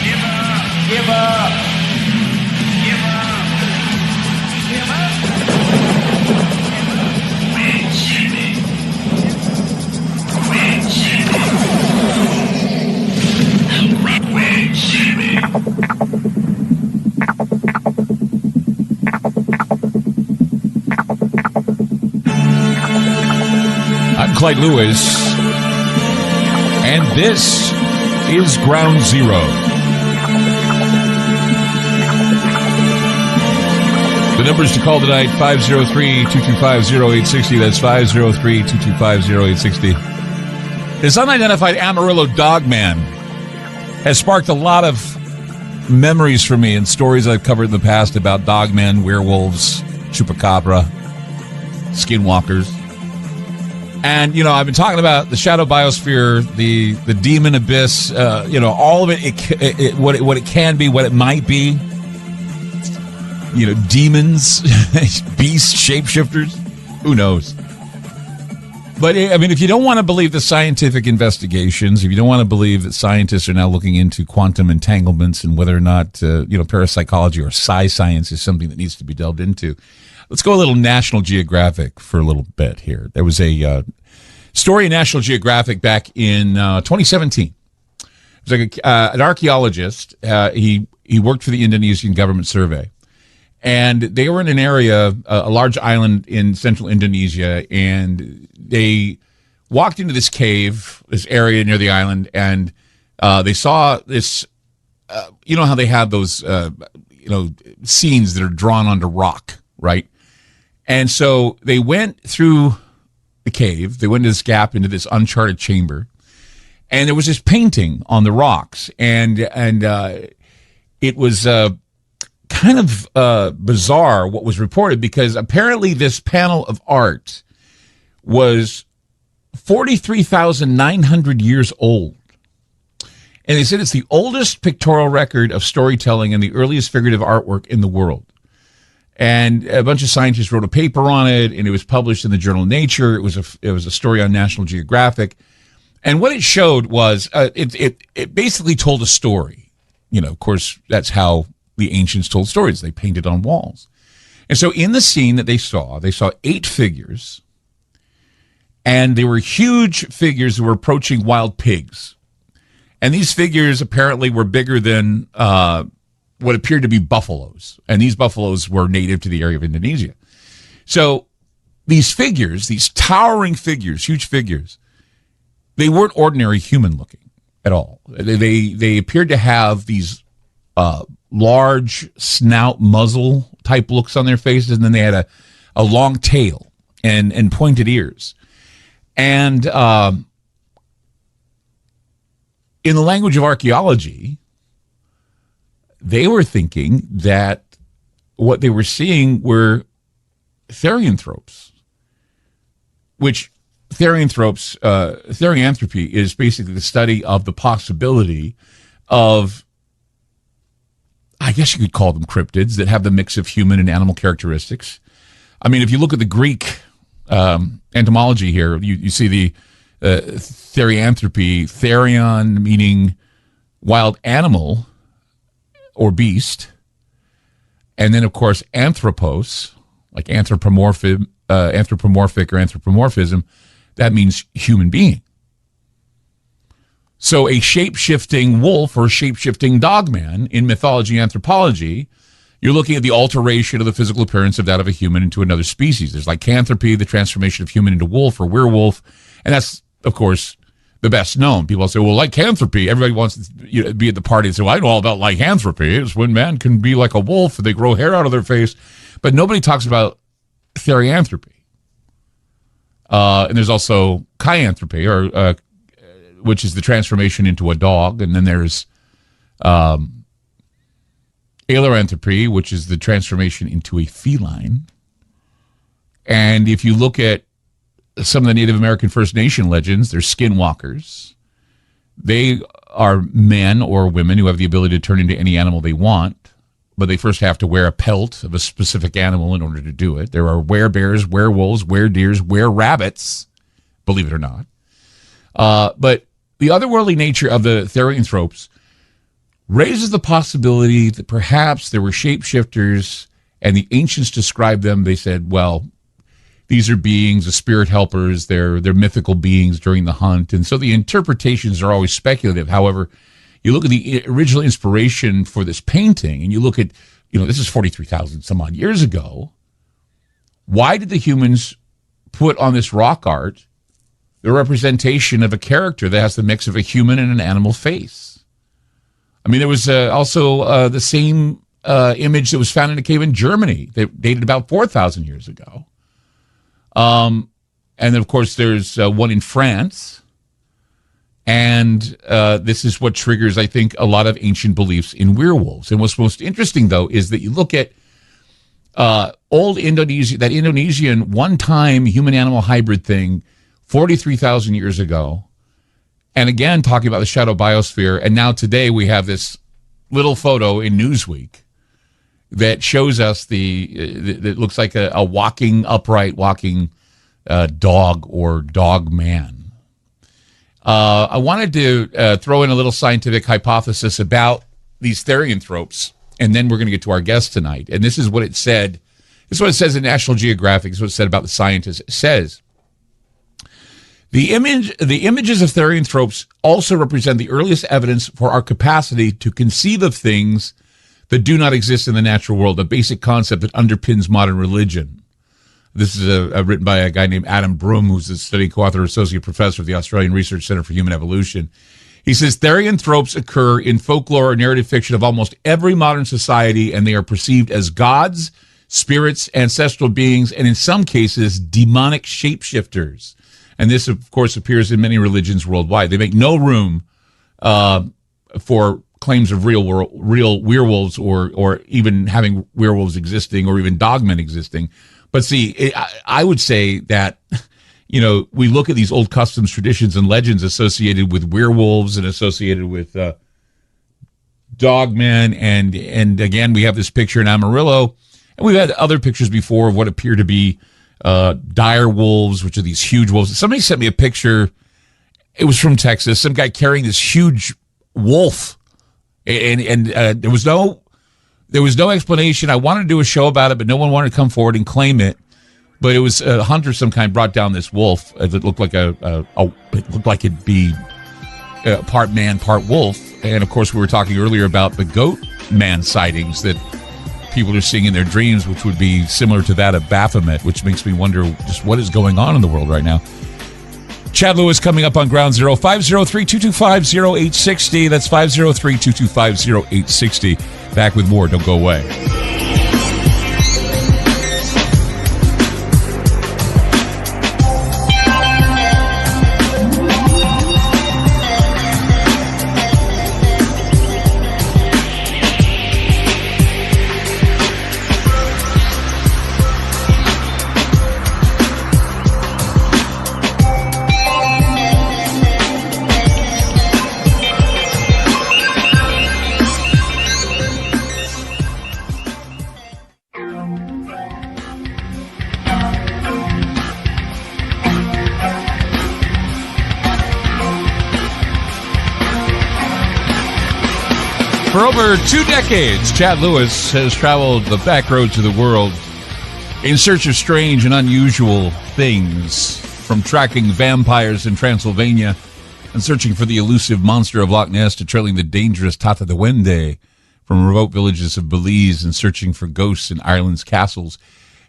Give up. Give up. Give up. Give up. Wait, Jimmy. Wait, Jimmy. Wait, Jimmy. Clyde Lewis, and this is Ground Zero. The numbers to call tonight, 503-225-0860. That's 503-225-0860. This unidentified Amarillo dogman has sparked a lot of memories for me and stories I've covered in the past about dogmen, werewolves, chupacabra, skinwalkers. And, you know, I've been talking about the shadow biosphere, the demon abyss, all of it, what it can be, what it might be. You know, demons, beasts, shapeshifters, who knows? But, I mean, if you don't want to believe the scientific investigations, if you don't want to believe that scientists are now looking into quantum entanglements and whether or not, parapsychology or science is something that needs to be delved into, let's go a little National Geographic for a little bit here. There was a story in National Geographic back in 2017. It was like an archaeologist. He worked for the Indonesian government survey. And they were in an area, a large island in central Indonesia, and they walked into this cave, this area near the island, and they saw this, you know how they have those, scenes that are drawn onto rock, right? And so they went through the cave, they went into this gap, into this uncharted chamber, and there was this painting on the rocks, and it was kind of bizarre what was reported, because apparently this panel of art was 43,900 years old. And they said it's the oldest pictorial record of storytelling and the earliest figurative artwork in the world. And a bunch of scientists wrote a paper on it, and it was published in the journal Nature. It was a story on National Geographic. And what it showed was it basically told a story. You know, of course, that's how the ancients told stories. They painted on walls. And so in the scene that they saw 8 figures, and they were huge figures who were approaching wild pigs. And these figures apparently were bigger than what appeared to be buffaloes. And these buffaloes were native to the area of Indonesia. So these figures, these towering figures, huge figures, they weren't ordinary human looking at all. They appeared to have these large snout, muzzle type looks on their faces, and then they had a long tail and pointed ears. And in the language of archaeology, they were thinking that what they were seeing were therianthropes, which therianthropy is basically the study of the possibility of, I guess you could call them cryptids that have the mix of human and animal characteristics. I mean, if you look at the Greek entomology here, you see the therianthropy, therion meaning wild animal or beast, and then, of course, anthropos, like anthropomorphic or anthropomorphism, that means human being. So a shape-shifting wolf or shape-shifting dogman in mythology and anthropology, you're looking at the alteration of the physical appearance of that of a human into another species. There's lycanthropy, the transformation of human into wolf or werewolf, and that's, of course, the best known. People say, well, lycanthropy, everybody wants to be at the party and say, well, I know all about lycanthropy. It's when man can be like a wolf and they grow hair out of their face. But nobody talks about therianthropy. And there's also chianthropy, or which is the transformation into a dog. And then there's ailuranthropy, which is the transformation into a feline. And if you look at some of the Native American First Nation legends, they're skinwalkers. They are men or women who have the ability to turn into any animal they want, but they first have to wear a pelt of a specific animal in order to do it. There are werebears, werewolves, weredeers, were-rabbits, believe it or not. But the otherworldly nature of the therianthropes raises the possibility that perhaps there were shapeshifters, and the ancients described them. They said, well, these are beings, the spirit helpers, they're mythical beings during the hunt. And so the interpretations are always speculative. However, you look at the original inspiration for this painting, and you look at, this is 43,000 some odd years ago. Why did the humans put on this rock art the representation of a character that has the mix of a human and an animal face. I mean, there was also the same image that was found in a cave in Germany that dated about 4,000 years ago. And then, of course, there's one in France. And this is what triggers, I think, a lot of ancient beliefs in werewolves. And what's most interesting, though, is that you look at old Indonesia, that Indonesian one-time human-animal hybrid thing 43,000 years ago. And again, talking about the shadow biosphere. And now today we have this little photo in Newsweek that shows us that looks like a walking, upright walking dog or dog man. I wanted to throw in a little scientific hypothesis about these therianthropes, and then we're going to get to our guest tonight. And this is what it said. This is what it says in National Geographic. This is what it said about the scientists. It says, the images of therianthropes also represent the earliest evidence for our capacity to conceive of things that do not exist in the natural world, a basic concept that underpins modern religion. This is written by a guy named Adam Broom, who's a study co-author, associate professor of the Australian Research Centre for Human Evolution. He says, therianthropes occur in folklore or narrative fiction of almost every modern society, and they are perceived as gods, spirits, ancestral beings, and in some cases, demonic shapeshifters. And this, of course, appears in many religions worldwide. They make no room for claims of real werewolves or even having werewolves existing or even dogmen existing. But see, I would say that, you know, we look at these old customs, traditions, and legends associated with werewolves and associated with dogmen. And again, we have this picture in Amarillo. And we've had other pictures before of what appear to be dire wolves, which are these huge wolves. Somebody sent me a picture. It was from Texas. Some guy carrying this huge wolf. And there was no explanation. I wanted to do a show about it, but no one wanted to come forward and claim it. But it was a hunter of some kind brought down this wolf. It looked like it looked like it'd be part man, part wolf. And of course, we were talking earlier about the goat man sightings that people are seeing in their dreams, which would be similar to that of Baphomet, which makes me wonder just what is going on in the world right now. Chad Lewis coming up on Ground Zero, 503-225-0860. That's 503-225-0860. Back with more. Don't go away. For over 2 decades, Chad Lewis has traveled the back roads of the world in search of strange and unusual things, from tracking vampires in Transylvania and searching for the elusive monster of Loch Ness to trailing the dangerous Tata de Wende from remote villages of Belize and searching for ghosts in Ireland's castles.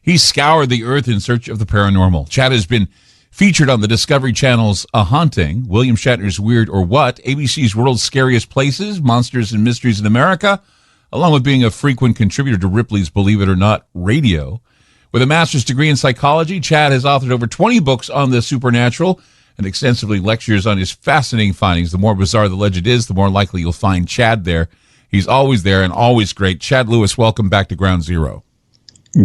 He's scoured the earth in search of the paranormal. Chad has been featured on the Discovery Channel's A Haunting, William Shatner's Weird or What, ABC's World's Scariest Places, Monsters and Mysteries in America, along with being a frequent contributor to Ripley's Believe It or Not Radio. With a master's degree in psychology, Chad has authored over 20 books on the supernatural and extensively lectures on his fascinating findings. The more bizarre the legend is, the more likely you'll find Chad there. He's always there and always great. Chad Lewis, welcome back to Ground Zero.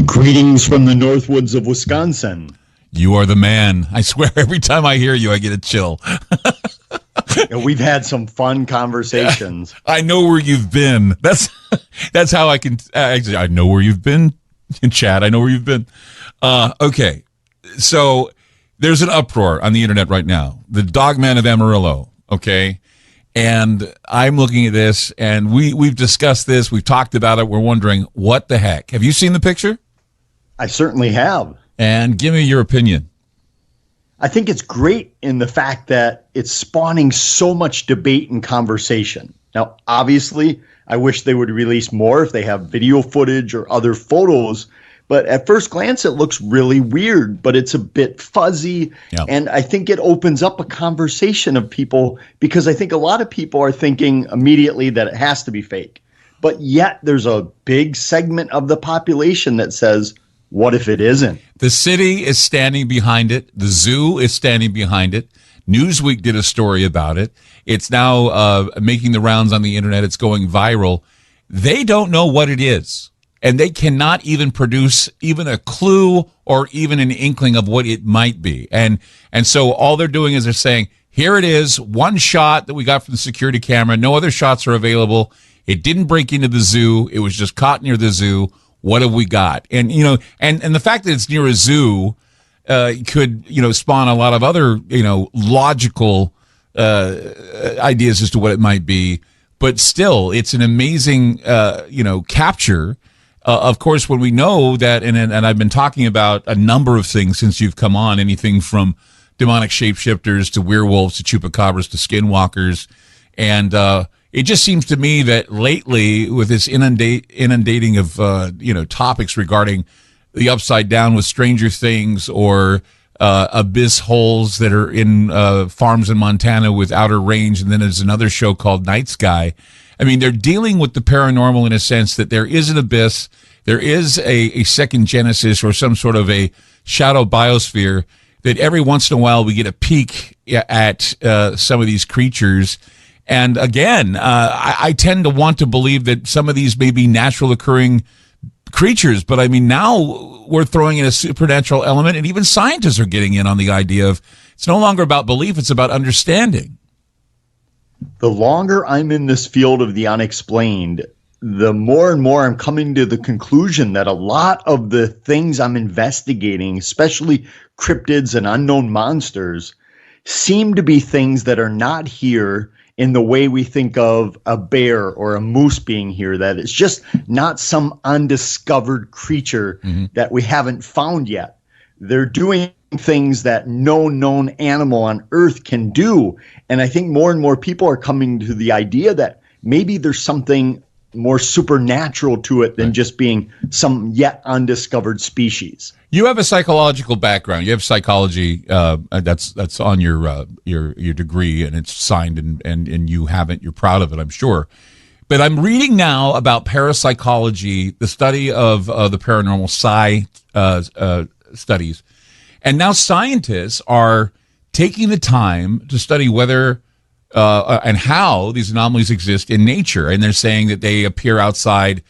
Greetings from the Northwoods of Wisconsin. You are the man. I swear, every time I hear you, I get a chill. We've had some fun conversations. I know where you've been. That's how I can. Actually, I know where you've been, Chad. I know where you've been. Okay, so there's an uproar on the internet right now. The Dogman of Amarillo. Okay, and I'm looking at this, and we've discussed this. We've talked about it. We're wondering what the heck. Have you seen the picture? I certainly have. And give me your opinion. I think it's great in the fact that it's spawning so much debate and conversation. Now, obviously, I wish they would release more if they have video footage or other photos, But at first glance, it looks really weird, but it's a bit fuzzy. Yep. And I think it opens up a conversation of people, because I think a lot of people are thinking immediately that it has to be fake. But yet there's a big segment of the population that says, what if it isn't? The city is standing behind it. The zoo is standing behind it. Newsweek did a story about it. It's now making the rounds on the internet. It's going viral. They don't know what it is. And they cannot even produce even a clue or even an inkling of what it might be. And so all they're doing is they're saying, here it is, one shot that we got from the security camera. No other shots are available. It didn't break into the zoo. It was just caught near the zoo. What have we got? And, you know, and the fact that it's near a zoo could, you know, spawn a lot of other, you know, logical ideas as to what it might be. But still, it's an amazing, you know, capture. Of course, when we know that, and I've been talking about a number of things since you've come on, anything from demonic shapeshifters to werewolves to chupacabras to skinwalkers. And it just seems to me that lately, with this inundating of, you know, topics regarding the upside down with Stranger Things or abyss holes that are in farms in Montana with outer range, and then there's another show called Night Sky. I mean, they're dealing with the paranormal in a sense that there is an abyss, there is a second Genesis or some sort of a shadow biosphere, that every once in a while we get a peek at some of these creatures. And again, I tend to want to believe that some of these may be natural occurring creatures, but I mean, now we're throwing in a supernatural element, and even scientists are getting in on the idea of it's no longer about belief, it's about understanding. The longer I'm in this field of the unexplained, the more and more I'm coming to the conclusion that a lot of the things I'm investigating, especially cryptids and unknown monsters, seem to be things that are not here in the way we think of a bear or a moose being here, that it's just not some undiscovered creature that we haven't found yet. They're doing things that no known animal on Earth can do. And I think more and more people are coming to the idea that maybe there's something more supernatural to it than just being some yet undiscovered species. You have a psychological background. You have psychology. That's on your degree, and it's signed, and you haven't. You're proud of it, I'm sure. But I'm reading now about parapsychology, the study of the paranormal studies, and now scientists are taking the time to study whether and how these anomalies exist in nature, and they're saying that they appear outside.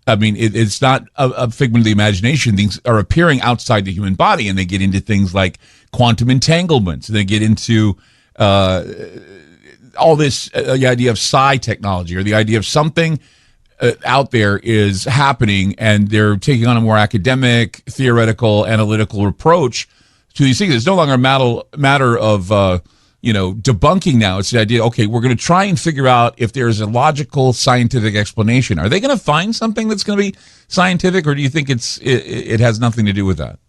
I mean, it's not a figment of the imagination. Things are appearing outside the human body, and they get into things like quantum entanglements. They get into all this, the idea of psi technology, or the idea of something out there is happening, and they're taking on a more academic, theoretical, analytical approach to these things. It's no longer a matter of debunking now. It's the idea, okay, we're going to try and figure out if there's a logical scientific explanation. Are they going to find something that's going to be scientific, or do you think it has nothing to do with that?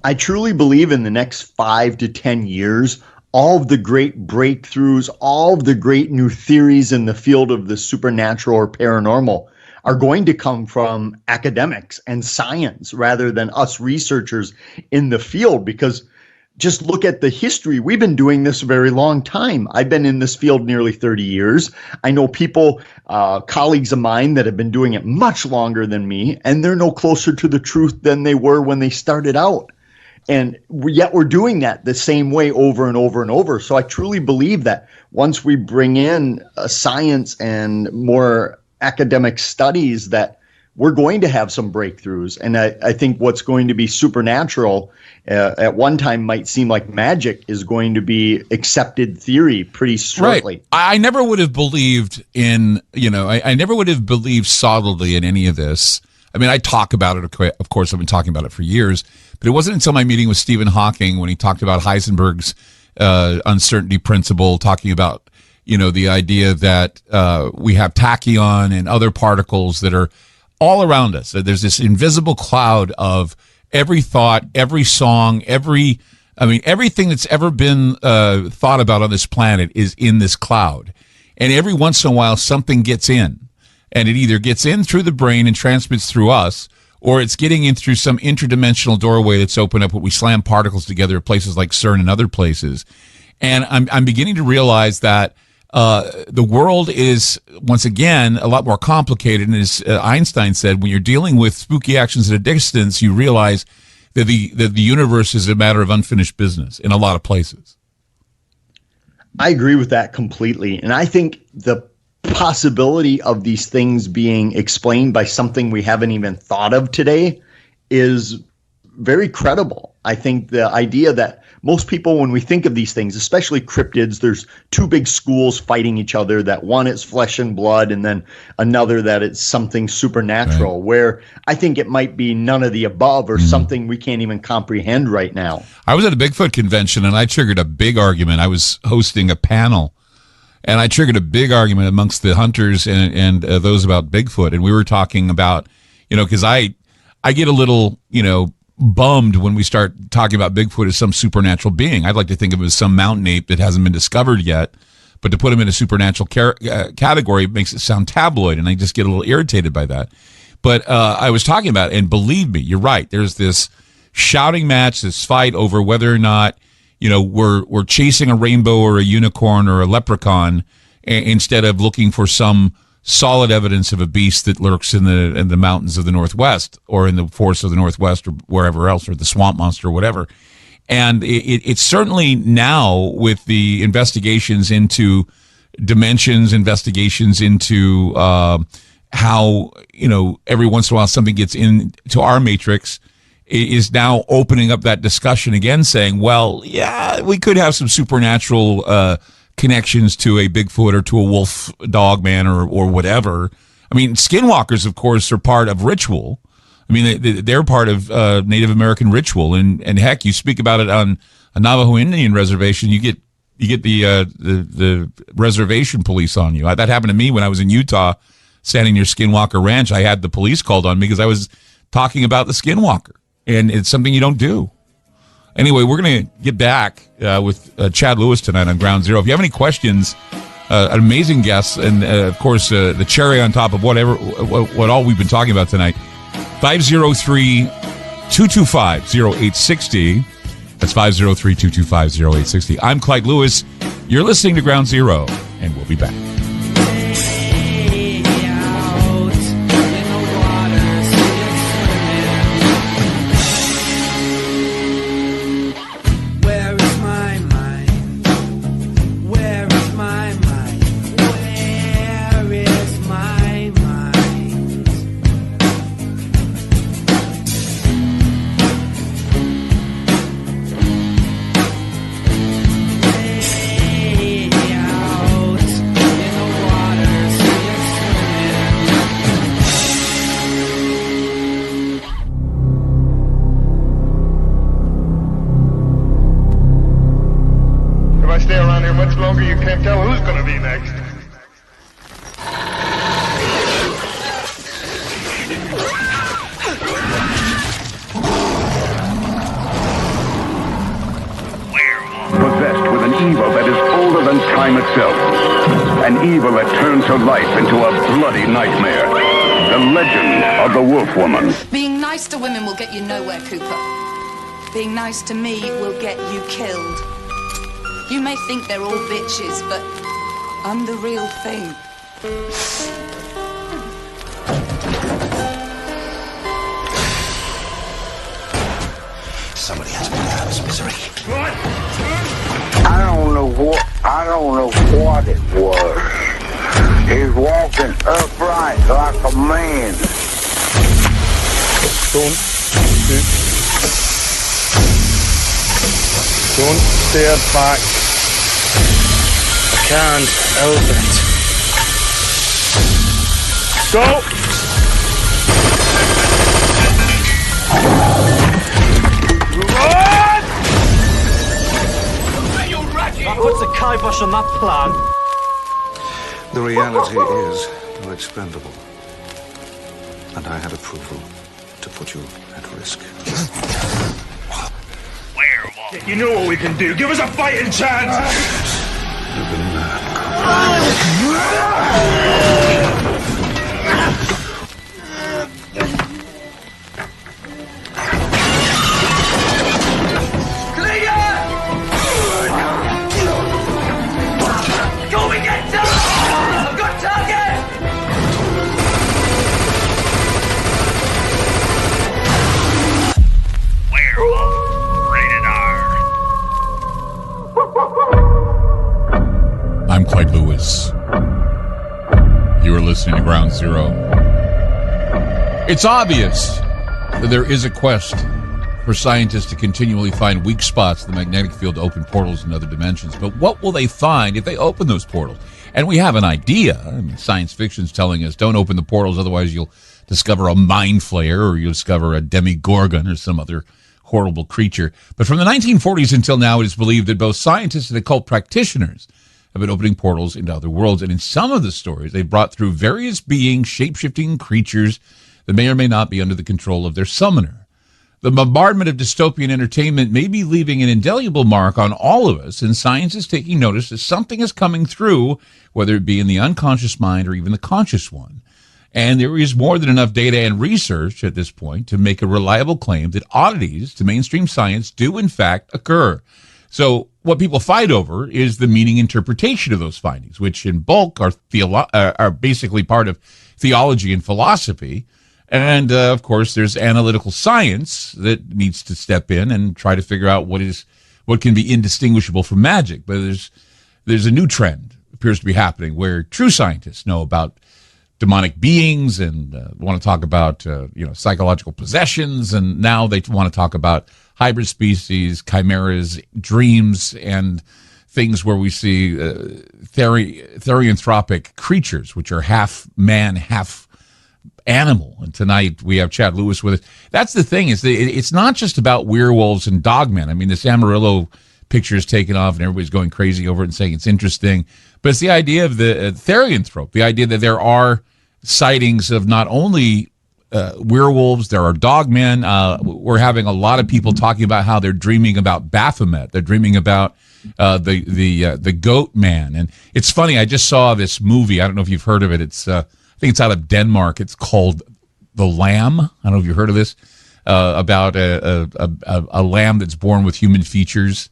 I truly believe in the next 5 to 10 years, all of the great breakthroughs, all of the great new theories in the field of the supernatural or paranormal are going to come from academics and science rather than us researchers in the field, because just look at the history. We've been doing this a very long time. I've been in this field nearly 30 years. I know people, colleagues of mine that have been doing it much longer than me, and they're no closer to the truth than they were when they started out. And yet we're doing that the same way over and over and over. So I truly believe that once we bring in science and more academic studies, that we're going to have some breakthroughs. And I think what's going to be supernatural at one time might seem like magic is going to be accepted theory pretty shortly. Right. I never would have believed in, I never would have believed solidly in any of this. I mean, I talk about it, of course, I've been talking about it for years, but it wasn't until my meeting with Stephen Hawking when he talked about Heisenberg's uncertainty principle, talking about, the idea that we have tachyon and other particles that are all around us. There's this invisible cloud of every thought, every song, everything that's ever been thought about on this planet is in this cloud. And every once in a while, something gets in. And it either gets in through the brain and transmits through us, or it's getting in through some interdimensional doorway that's opened up where we slam particles together at places like CERN and other places. And I'm beginning to realize that the world is, once again, a lot more complicated. And as Einstein said, when you're dealing with spooky actions at a distance, you realize that the universe is a matter of unfinished business in a lot of places. I agree with that completely. And I think the possibility of these things being explained by something we haven't even thought of today is very credible. I think the idea that most people, when we think of these things, especially cryptids, there's two big schools fighting each other, that one is flesh and blood, and then another that it's something supernatural, where I think it might be none of the above or something we can't even comprehend right now. I was at a Bigfoot convention, and I triggered a big argument. I was hosting a panel, and I triggered a big argument amongst the hunters and those about Bigfoot. And we were talking about, because I get a little, bummed when we start talking about Bigfoot as some supernatural being. I'd like to think of it as some mountain ape that hasn't been discovered yet, but to put him in a supernatural category makes it sound tabloid, and I just get a little irritated by that. But I was talking about, and believe me, you're right, there's this shouting match, this fight over whether or not we're chasing a rainbow or a unicorn or a leprechaun instead of looking for some solid evidence of a beast that lurks in the mountains of the Northwest or in the forests of the Northwest or wherever else, or the swamp monster or whatever. And it's certainly now, with the investigations into dimensions, investigations into how, every once in a while something gets into our matrix, is now opening up that discussion again, saying, well, yeah, we could have some supernatural connections to a Bigfoot or to a wolf dog man or whatever. I mean, skinwalkers, of course, are part of ritual. I mean, they're part of Native American ritual, and heck, you speak about it on a Navajo Indian reservation, you get the reservation police on you. That happened to me when I was in Utah, standing near Skinwalker Ranch. I had the police called on me because I was talking about the skinwalker, and it's something you don't do. Anyway, we're going to get back with Chad Lewis tonight on Ground Zero. If you have any questions, an amazing guest, and of course the cherry on top of what all we've been talking about tonight, 503-225-0860. That's 503-225-0860. I'm Clyde Lewis. You're listening to Ground Zero, and we'll be back. Being nice to women will get you nowhere, Cooper. Being nice to me will get you killed. You may think they're all bitches, but I'm the real thing. Somebody has been out of his misery. I don't know what it was. He's walking upright like a man. Don't stare back. I can't help it. Stop! Run! That puts a kibosh on that plan. The reality is you're expendable. And I had approval to put you at risk. You know what we can do. Give us a fighting chance! You've been mad. Clyde Lewis. You are listening to Ground Zero. It's obvious that there is a quest for scientists to continually find weak spots in the magnetic field to open portals in other dimensions. But what will they find if they open those portals? And we have an idea. I mean, science fiction's telling us don't open the portals, otherwise you'll discover a mind flayer or you'll discover a demigorgon or some other horrible creature. But from the 1940s until now, it is believed that both scientists and occult practitioners have been opening portals into other worlds. And in some of the stories, they've brought through various beings, shape-shifting creatures that may or may not be under the control of their summoner. The bombardment of dystopian entertainment may be leaving an indelible mark on all of us, and science is taking notice that something is coming through, whether it be in the unconscious mind or even the conscious one. And there is more than enough data and research at this point to make a reliable claim that oddities to mainstream science do in fact occur. So what people fight over is the meaning interpretation of those findings, which in bulk are basically part of theology and philosophy. And, of course, there's analytical science that needs to step in and try to figure out what can be indistinguishable from magic. But there's a new trend appears to be happening where true scientists know about demonic beings and want to talk about psychological possessions, and now they want to talk about hybrid species, chimeras, dreams, and things where we see therianthropic creatures, which are half man, half animal. And tonight we have Chad Lewis with us. That's the thing, is that it's not just about werewolves and dogmen. I mean, this Amarillo picture is taken off and everybody's going crazy over it and saying it's interesting. But it's the idea of the therianthrope, the idea that there are sightings of not only werewolves, there are dogmen. We're having a lot of people talking about how they're dreaming about Baphomet. They're dreaming about the goat man. And it's funny, I just saw this movie. I don't know if you've heard of it. It's I think it's out of Denmark. It's called The Lamb. I don't know if you've heard of this, about a lamb that's born with human features.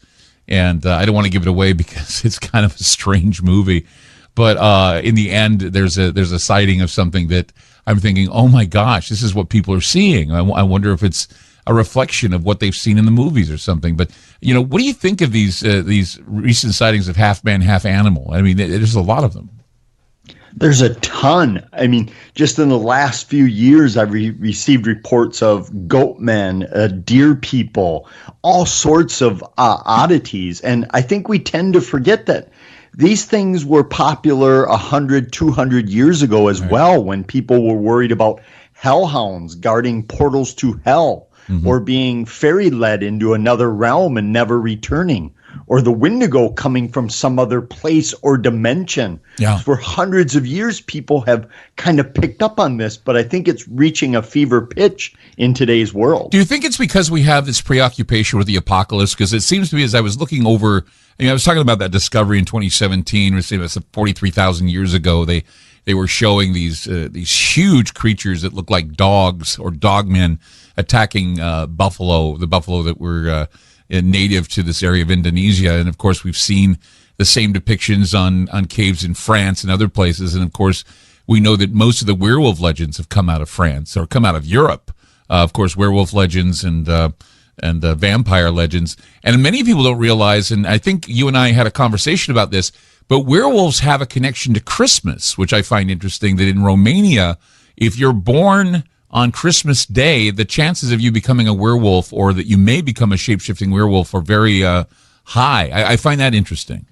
And I don't want to give it away because it's kind of a strange movie. But in the end, there's a sighting of something that I'm thinking, oh my gosh, this is what people are seeing. I wonder if it's a reflection of what they've seen in the movies or something. But what do you think of these recent sightings of half man, half animal? I mean, there's a lot of them. There's a ton. I mean, just in the last few years, I've received reports of goat men, deer people, all sorts of oddities. And I think we tend to forget that these things were popular 100, 200 years ago as well, when people were worried about hellhounds guarding portals to hell, or being fairy-led into another realm and never returning, or the Wendigo coming from some other place or dimension. Yeah. For hundreds of years, people have kind of picked up on this, but I think it's reaching a fever pitch in today's world. Do you think it's because we have this preoccupation with the apocalypse? Because it seems to me, as I was looking over, I was talking about that discovery in 2017, it was 43,000 years ago. They were showing these huge creatures that look like dogs or dogmen attacking buffalo, the buffalo that were native to this area of Indonesia. And of course, we've seen the same depictions on caves in France and other places. And of course, we know that most of the werewolf legends have come out of France or come out of Europe. Of course, werewolf legends and vampire legends. And many people don't realize, and I think you and I had a conversation about this, but werewolves have a connection to Christmas, which I find interesting, that in Romania, if you're born on Christmas Day, the chances of you becoming a werewolf or that you may become a shape-shifting werewolf are very high. I find that interesting.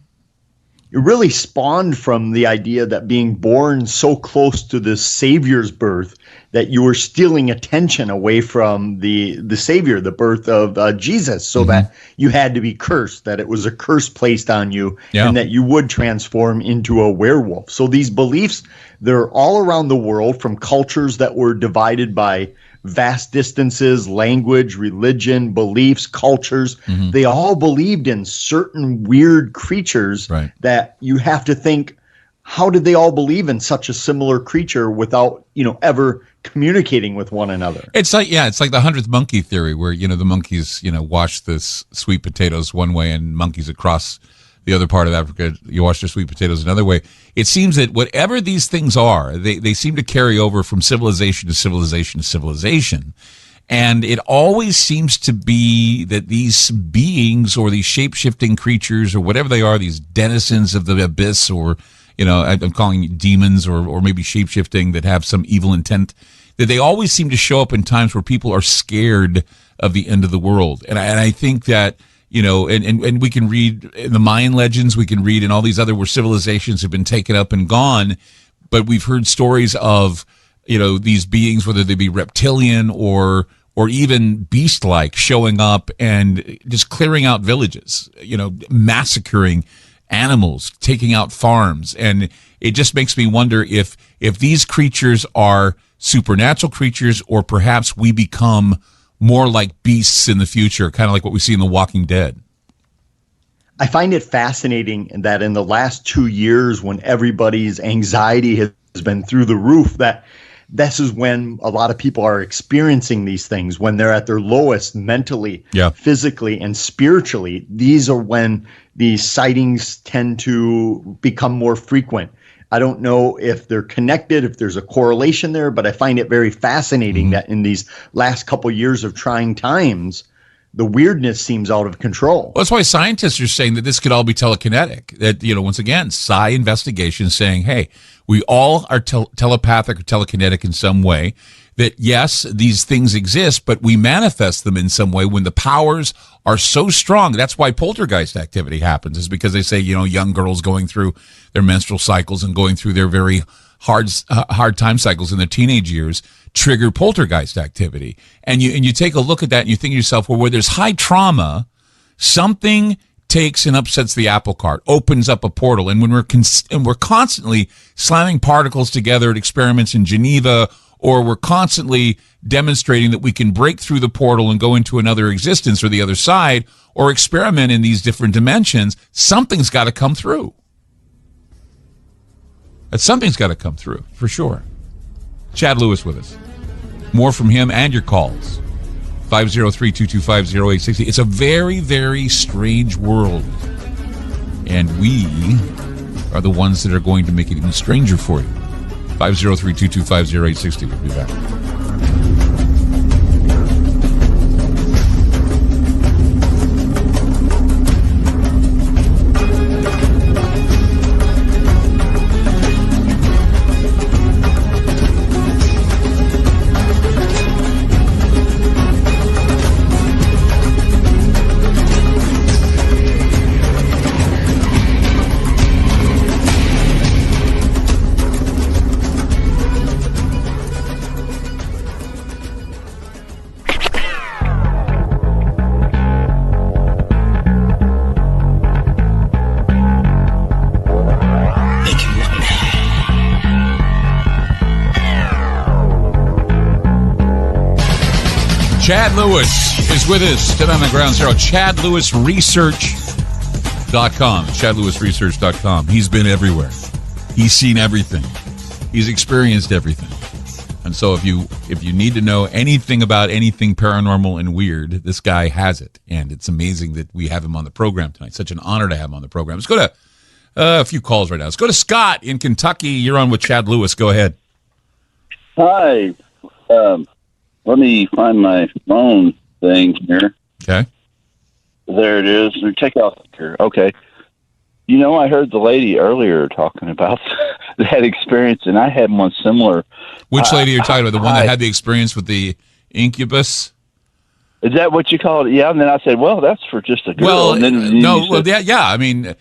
It really spawned from the idea that being born so close to the Savior's birth, that you were stealing attention away from the Savior, the birth of Jesus, so that you had to be cursed, that it was a curse placed on you, and that you would transform into a werewolf. So these beliefs, they're all around the world, from cultures that were divided by vast distances, language, religion, beliefs, cultures. They all believed in certain weird creatures that you have to think, how did they all believe in such a similar creature without, ever communicating with one another? It's like the 100th monkey theory, where, the monkeys, wash the sweet potatoes one way and monkeys across the other part of Africa, you wash their sweet potatoes another way. It seems that whatever these things are, they seem to carry over from civilization to civilization to civilization. And it always seems to be that these beings or these shape-shifting creatures or whatever they are, these denizens of the abyss, or, I'm calling it demons or maybe shape-shifting that have some evil intent, that they always seem to show up in times where people are scared of the end of the world. And I think that, and we can read in the Mayan legends, we can read in all these other where civilizations have been taken up and gone, but we've heard stories of, these beings, whether they be reptilian or even beast-like, showing up and just clearing out villages, massacring animals, taking out farms. And it just makes me wonder if these creatures are supernatural creatures, or perhaps we become more like beasts in the future, kind of like what we see in The Walking Dead. I find it fascinating that in the last 2 years, when everybody's anxiety has been through the roof, that this is when a lot of people are experiencing these things, when they're at their lowest mentally, physically, and spiritually. These are when these sightings tend to become more frequent. I don't know if they're connected, if there's a correlation there, but I find it very fascinating that in these last couple years of trying times, the weirdness seems out of control. Well, that's why scientists are saying that this could all be telekinetic. That, once again, psi investigation saying, hey, we all are telepathic or telekinetic in some way. That, yes, these things exist, but we manifest them in some way when the powers are so strong. That's why poltergeist activity happens, is because they say, young girls going through their menstrual cycles and going through their very hard time cycles in their teenage years trigger poltergeist activity. And you take a look at that and you think to yourself, well, where there's high trauma, something takes and upsets the apple cart, opens up a portal. And when we're constantly slamming particles together at experiments in Geneva, or we're constantly demonstrating that we can break through the portal and go into another existence or the other side, or experiment in these different dimensions, something's got to come through. Something's got to come through, for sure. Chad Lewis with us. More from him and your calls. 503-225-0860. It's a very, very strange world. And we are the ones that are going to make it even stranger for you. 503-225-0860. We'll be back. Chad Lewis is with us today on the Ground Zero. ChadLewisResearch.com. ChadLewisResearch.com. He's been everywhere. He's seen everything. He's experienced everything. And so if you need to know anything about anything paranormal and weird, this guy has it. And it's amazing that we have him on the program tonight. Such an honor to have him on the program. Let's go to a few calls right now. Let's go to Scott in Kentucky. You're on with Chad Lewis. Go ahead. Hi. Let me find my phone thing here. Okay. There it is. Let me take out here. Okay. I heard the lady earlier talking about that experience, and I had one similar. Which lady are you talking about? The one that had the experience with the incubus? Is that what you call it? Yeah. And then I said, well, that's for just a girl. Well, and then yeah. I mean,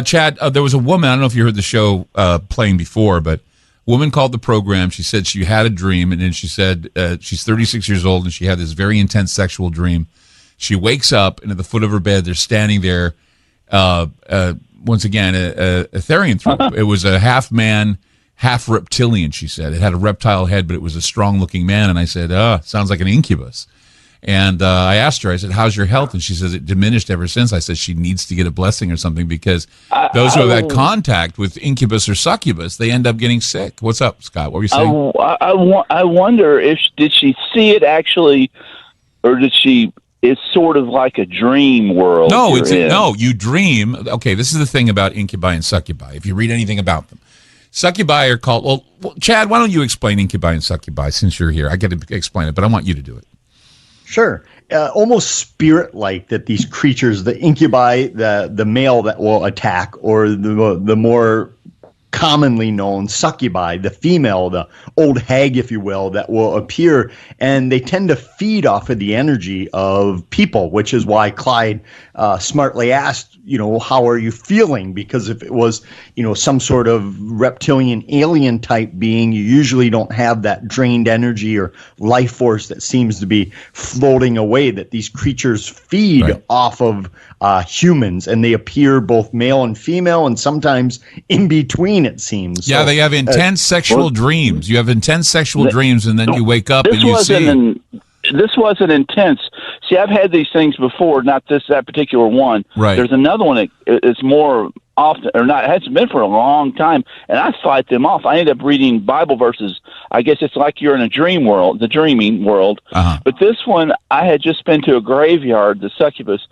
Chad, there was a woman, I don't know if you heard the show playing before, but woman called the program. She said she had a dream, and then she said she's 36 years old, and she had this very intense sexual dream. She wakes up, and at the foot of her bed, they're standing there, once again, a therianthrope. It was a half man, half reptilian, she said. It had a reptile head, but it was a strong-looking man, and I said, sounds like an incubus. And I asked her, I said, how's your health? And she says it diminished ever since. I said she needs to get a blessing or something, because those who have had contact with incubus or succubus, they end up getting sick. What's up, Scott? What were you saying? I wonder did she see it actually, or did she, it's sort of like a dream world. No, you dream. Okay, this is the thing about incubi and succubi, if you read anything about them. Succubi are called, well, Chad, why don't you explain incubi and succubi since you're here? I get to explain it, but I want you to do it. Sure. Almost spirit-like, that these creatures, the incubi, the male that will attack, or the more commonly known succubi, the female, the old hag, if you will, that will appear, and they tend to feed off of the energy of people, which is why Clyde smartly asked, how are you feeling? Because if it was, some sort of reptilian alien type being, you usually don't have that drained energy or life force that seems to be floating away, that these creatures feed off of humans, and they appear both male and female, and sometimes in between, it seems. Yeah, so, they have intense sexual dreams. You have intense sexual dreams, and then you wake up and you see. This wasn't intense. See, I've had these things before, not that particular one. Right. There's another one that is more often, or not, it hasn't been for a long time, and I fight them off. I end up reading Bible verses. I guess it's like you're in a dream world, the dreaming world. Uh-huh. But this one, I had just been to a graveyard, the succubus,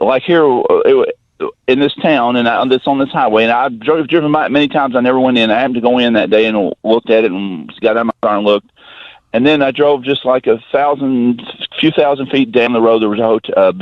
like here in this town, and on this highway, and I've driven by it many times. I never went in. I happened to go in that day and looked at it, and got out of my car and looked. And then I drove just like a few thousand feet down the road. There was a hotel,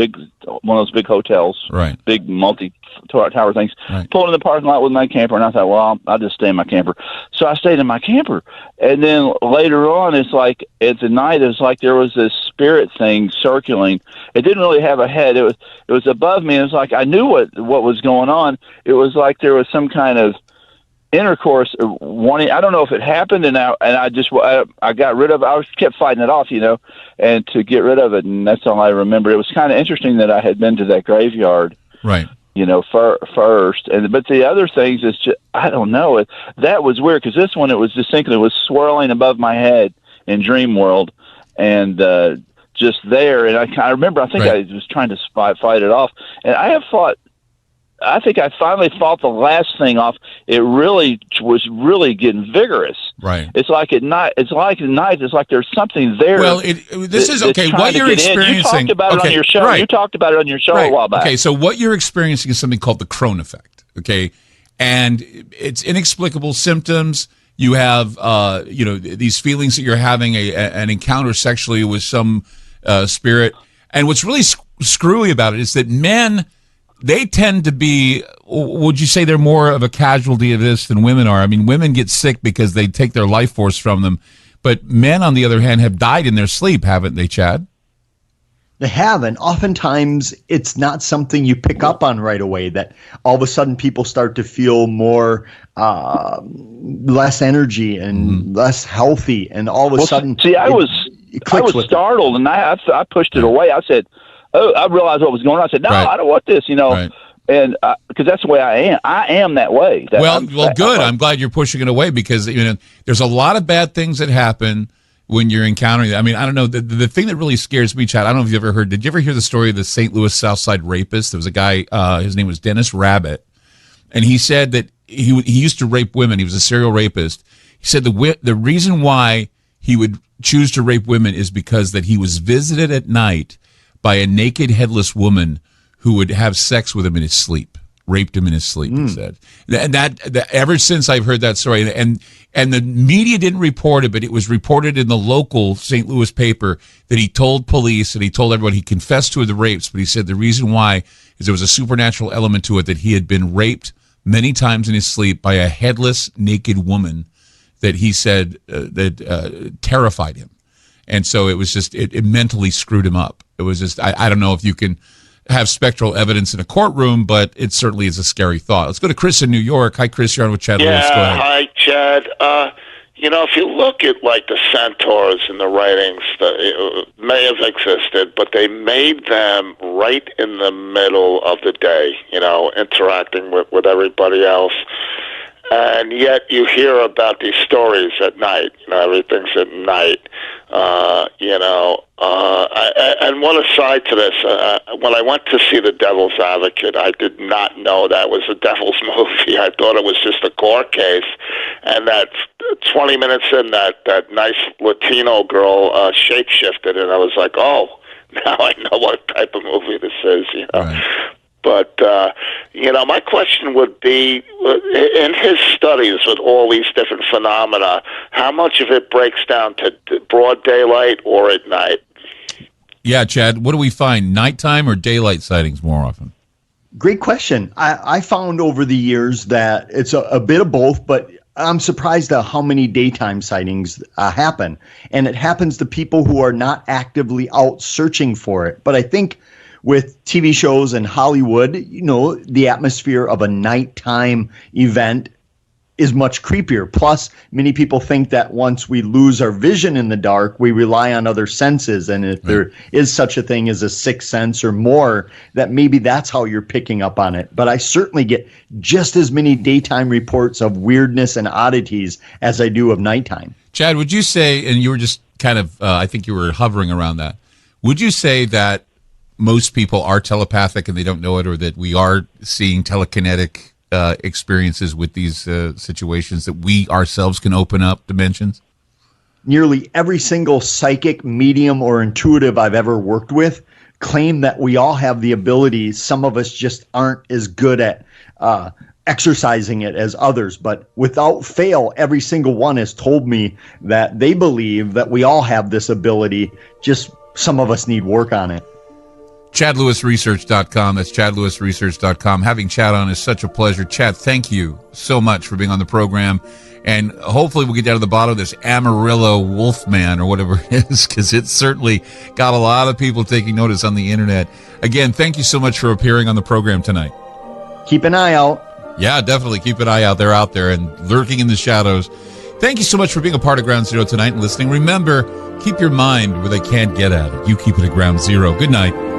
one of those big hotels, right? Big multi-tower things. Right. Pulled in the parking lot with my camper, and I thought, well, I'll just stay in my camper. So I stayed in my camper. And then later on, it's like at the night, it's like there was this spirit thing circulating. It didn't really have a head. It was above me. And it's like I knew what was going on. It was like there was some kind of intercourse wanting. I don't know if it happened, and I got rid of it. I kept fighting it off, and to get rid of it, and that's all I remember. It was kind of interesting that I had been to that graveyard, right? First, but the other things is just, I don't know. That was weird, because this one, it was distinctly, it was swirling above my head in dream world, and just there. And I remember, I think I was trying to fight it off, and I think I finally fought the last thing off. It really was getting vigorous. Right. It's like at night. It's like there's something there. Well, this is okay. What you're experiencing. You talked about it on your show. Right. You talked about it on your show a while back. Okay, so what you're experiencing is something called the Crone effect. Okay, and it's inexplicable symptoms. You have, these feelings that you're having an encounter sexually with some spirit, and what's really screwy about it is that men. They tend to be, would you say they're more of a casualty of this than women are? I mean, women get sick because they take their life force from them. But men, on the other hand, have died in their sleep, haven't they, Chad? They have, and oftentimes it's not something you pick up on right away, that all of a sudden people start to feel more, less energy and less healthy, and all of a sudden... See, I was startled, and I pushed it away. I said... Oh, I realized what was going on. I said, no, I don't want this, and because that's the way I am. I am that way. Well, good. I'm glad you're pushing it away, because there's a lot of bad things that happen when you're encountering that. I mean, I don't know. The thing that really scares me, Chad, I don't know if you ever heard. Did you ever hear the story of the St. Louis Southside rapist? There was a guy, his name was Dennis Rabbit, and he said that he used to rape women. He was a serial rapist. He said the reason why he would choose to rape women is because that he was visited at night by a naked, headless woman who would have sex with him in his sleep, raped him in his sleep, he said. And that ever since I've heard that story, and the media didn't report it, but it was reported in the local St. Louis paper that he told police, and he told everyone he confessed to the rapes, but he said the reason why is there was a supernatural element to it, that he had been raped many times in his sleep by a headless, naked woman that he said that terrified him. And so it was just, it mentally screwed him up. It was just, I don't know if you can have spectral evidence in a courtroom, but it certainly is a scary thought. Let's go to Chris in New York. Hi, Chris. You're on with Chad Lewis. Go ahead. Hi, Chad. If you look at like the centaurs in the writings, it may have existed, but they made them right in the middle of the day, interacting with everybody else. And yet you hear about these stories at night. Everything's at night. And one aside to this, when I went to see The Devil's Advocate, I did not know that was a devil's movie. I thought it was just a court case. And that 20 minutes in, that nice Latino girl shape-shifted, and I was like, oh, now I know what type of movie this is, Right. But, my question would be, in his studies with all these different phenomena, how much of it breaks down to broad daylight or at night? Yeah, Chad, what do we find? Nighttime or daylight sightings more often? Great question. I found over the years that it's a bit of both, but I'm surprised at how many daytime sightings happen. And it happens to people who are not actively out searching for it. But I think with TV shows and Hollywood, the atmosphere of a nighttime event is much creepier. Plus, many people think that once we lose our vision in the dark, we rely on other senses. And if there is such a thing as a sixth sense or more, that maybe that's how you're picking up on it. But I certainly get just as many daytime reports of weirdness and oddities as I do of nighttime. Chad, would you say, and you were just kind of, I think you were hovering around that, would you say that most people are telepathic and they don't know it, or that we are seeing telekinetic experiences with these situations, that we ourselves can open up dimensions? Nearly every single psychic, medium, or intuitive I've ever worked with claim that we all have the ability. Some of us just aren't as good at exercising it as others, but without fail, every single one has told me that they believe that we all have this ability, just some of us need work on it. ChadLewisResearch.com. That's ChadLewisResearch.com. Having Chad on is such a pleasure. Chad, thank you so much for being on the program. And hopefully we'll get down to the bottom of this Amarillo Wolfman or whatever it is, because it's certainly got a lot of people taking notice on the internet. Again, thank you so much for appearing on the program tonight. Keep an eye out. Yeah, definitely. Keep an eye out. They're out there and lurking in the shadows. Thank you so much for being a part of Ground Zero tonight and listening. Remember, keep your mind where they can't get at it. You keep it at Ground Zero. Good night.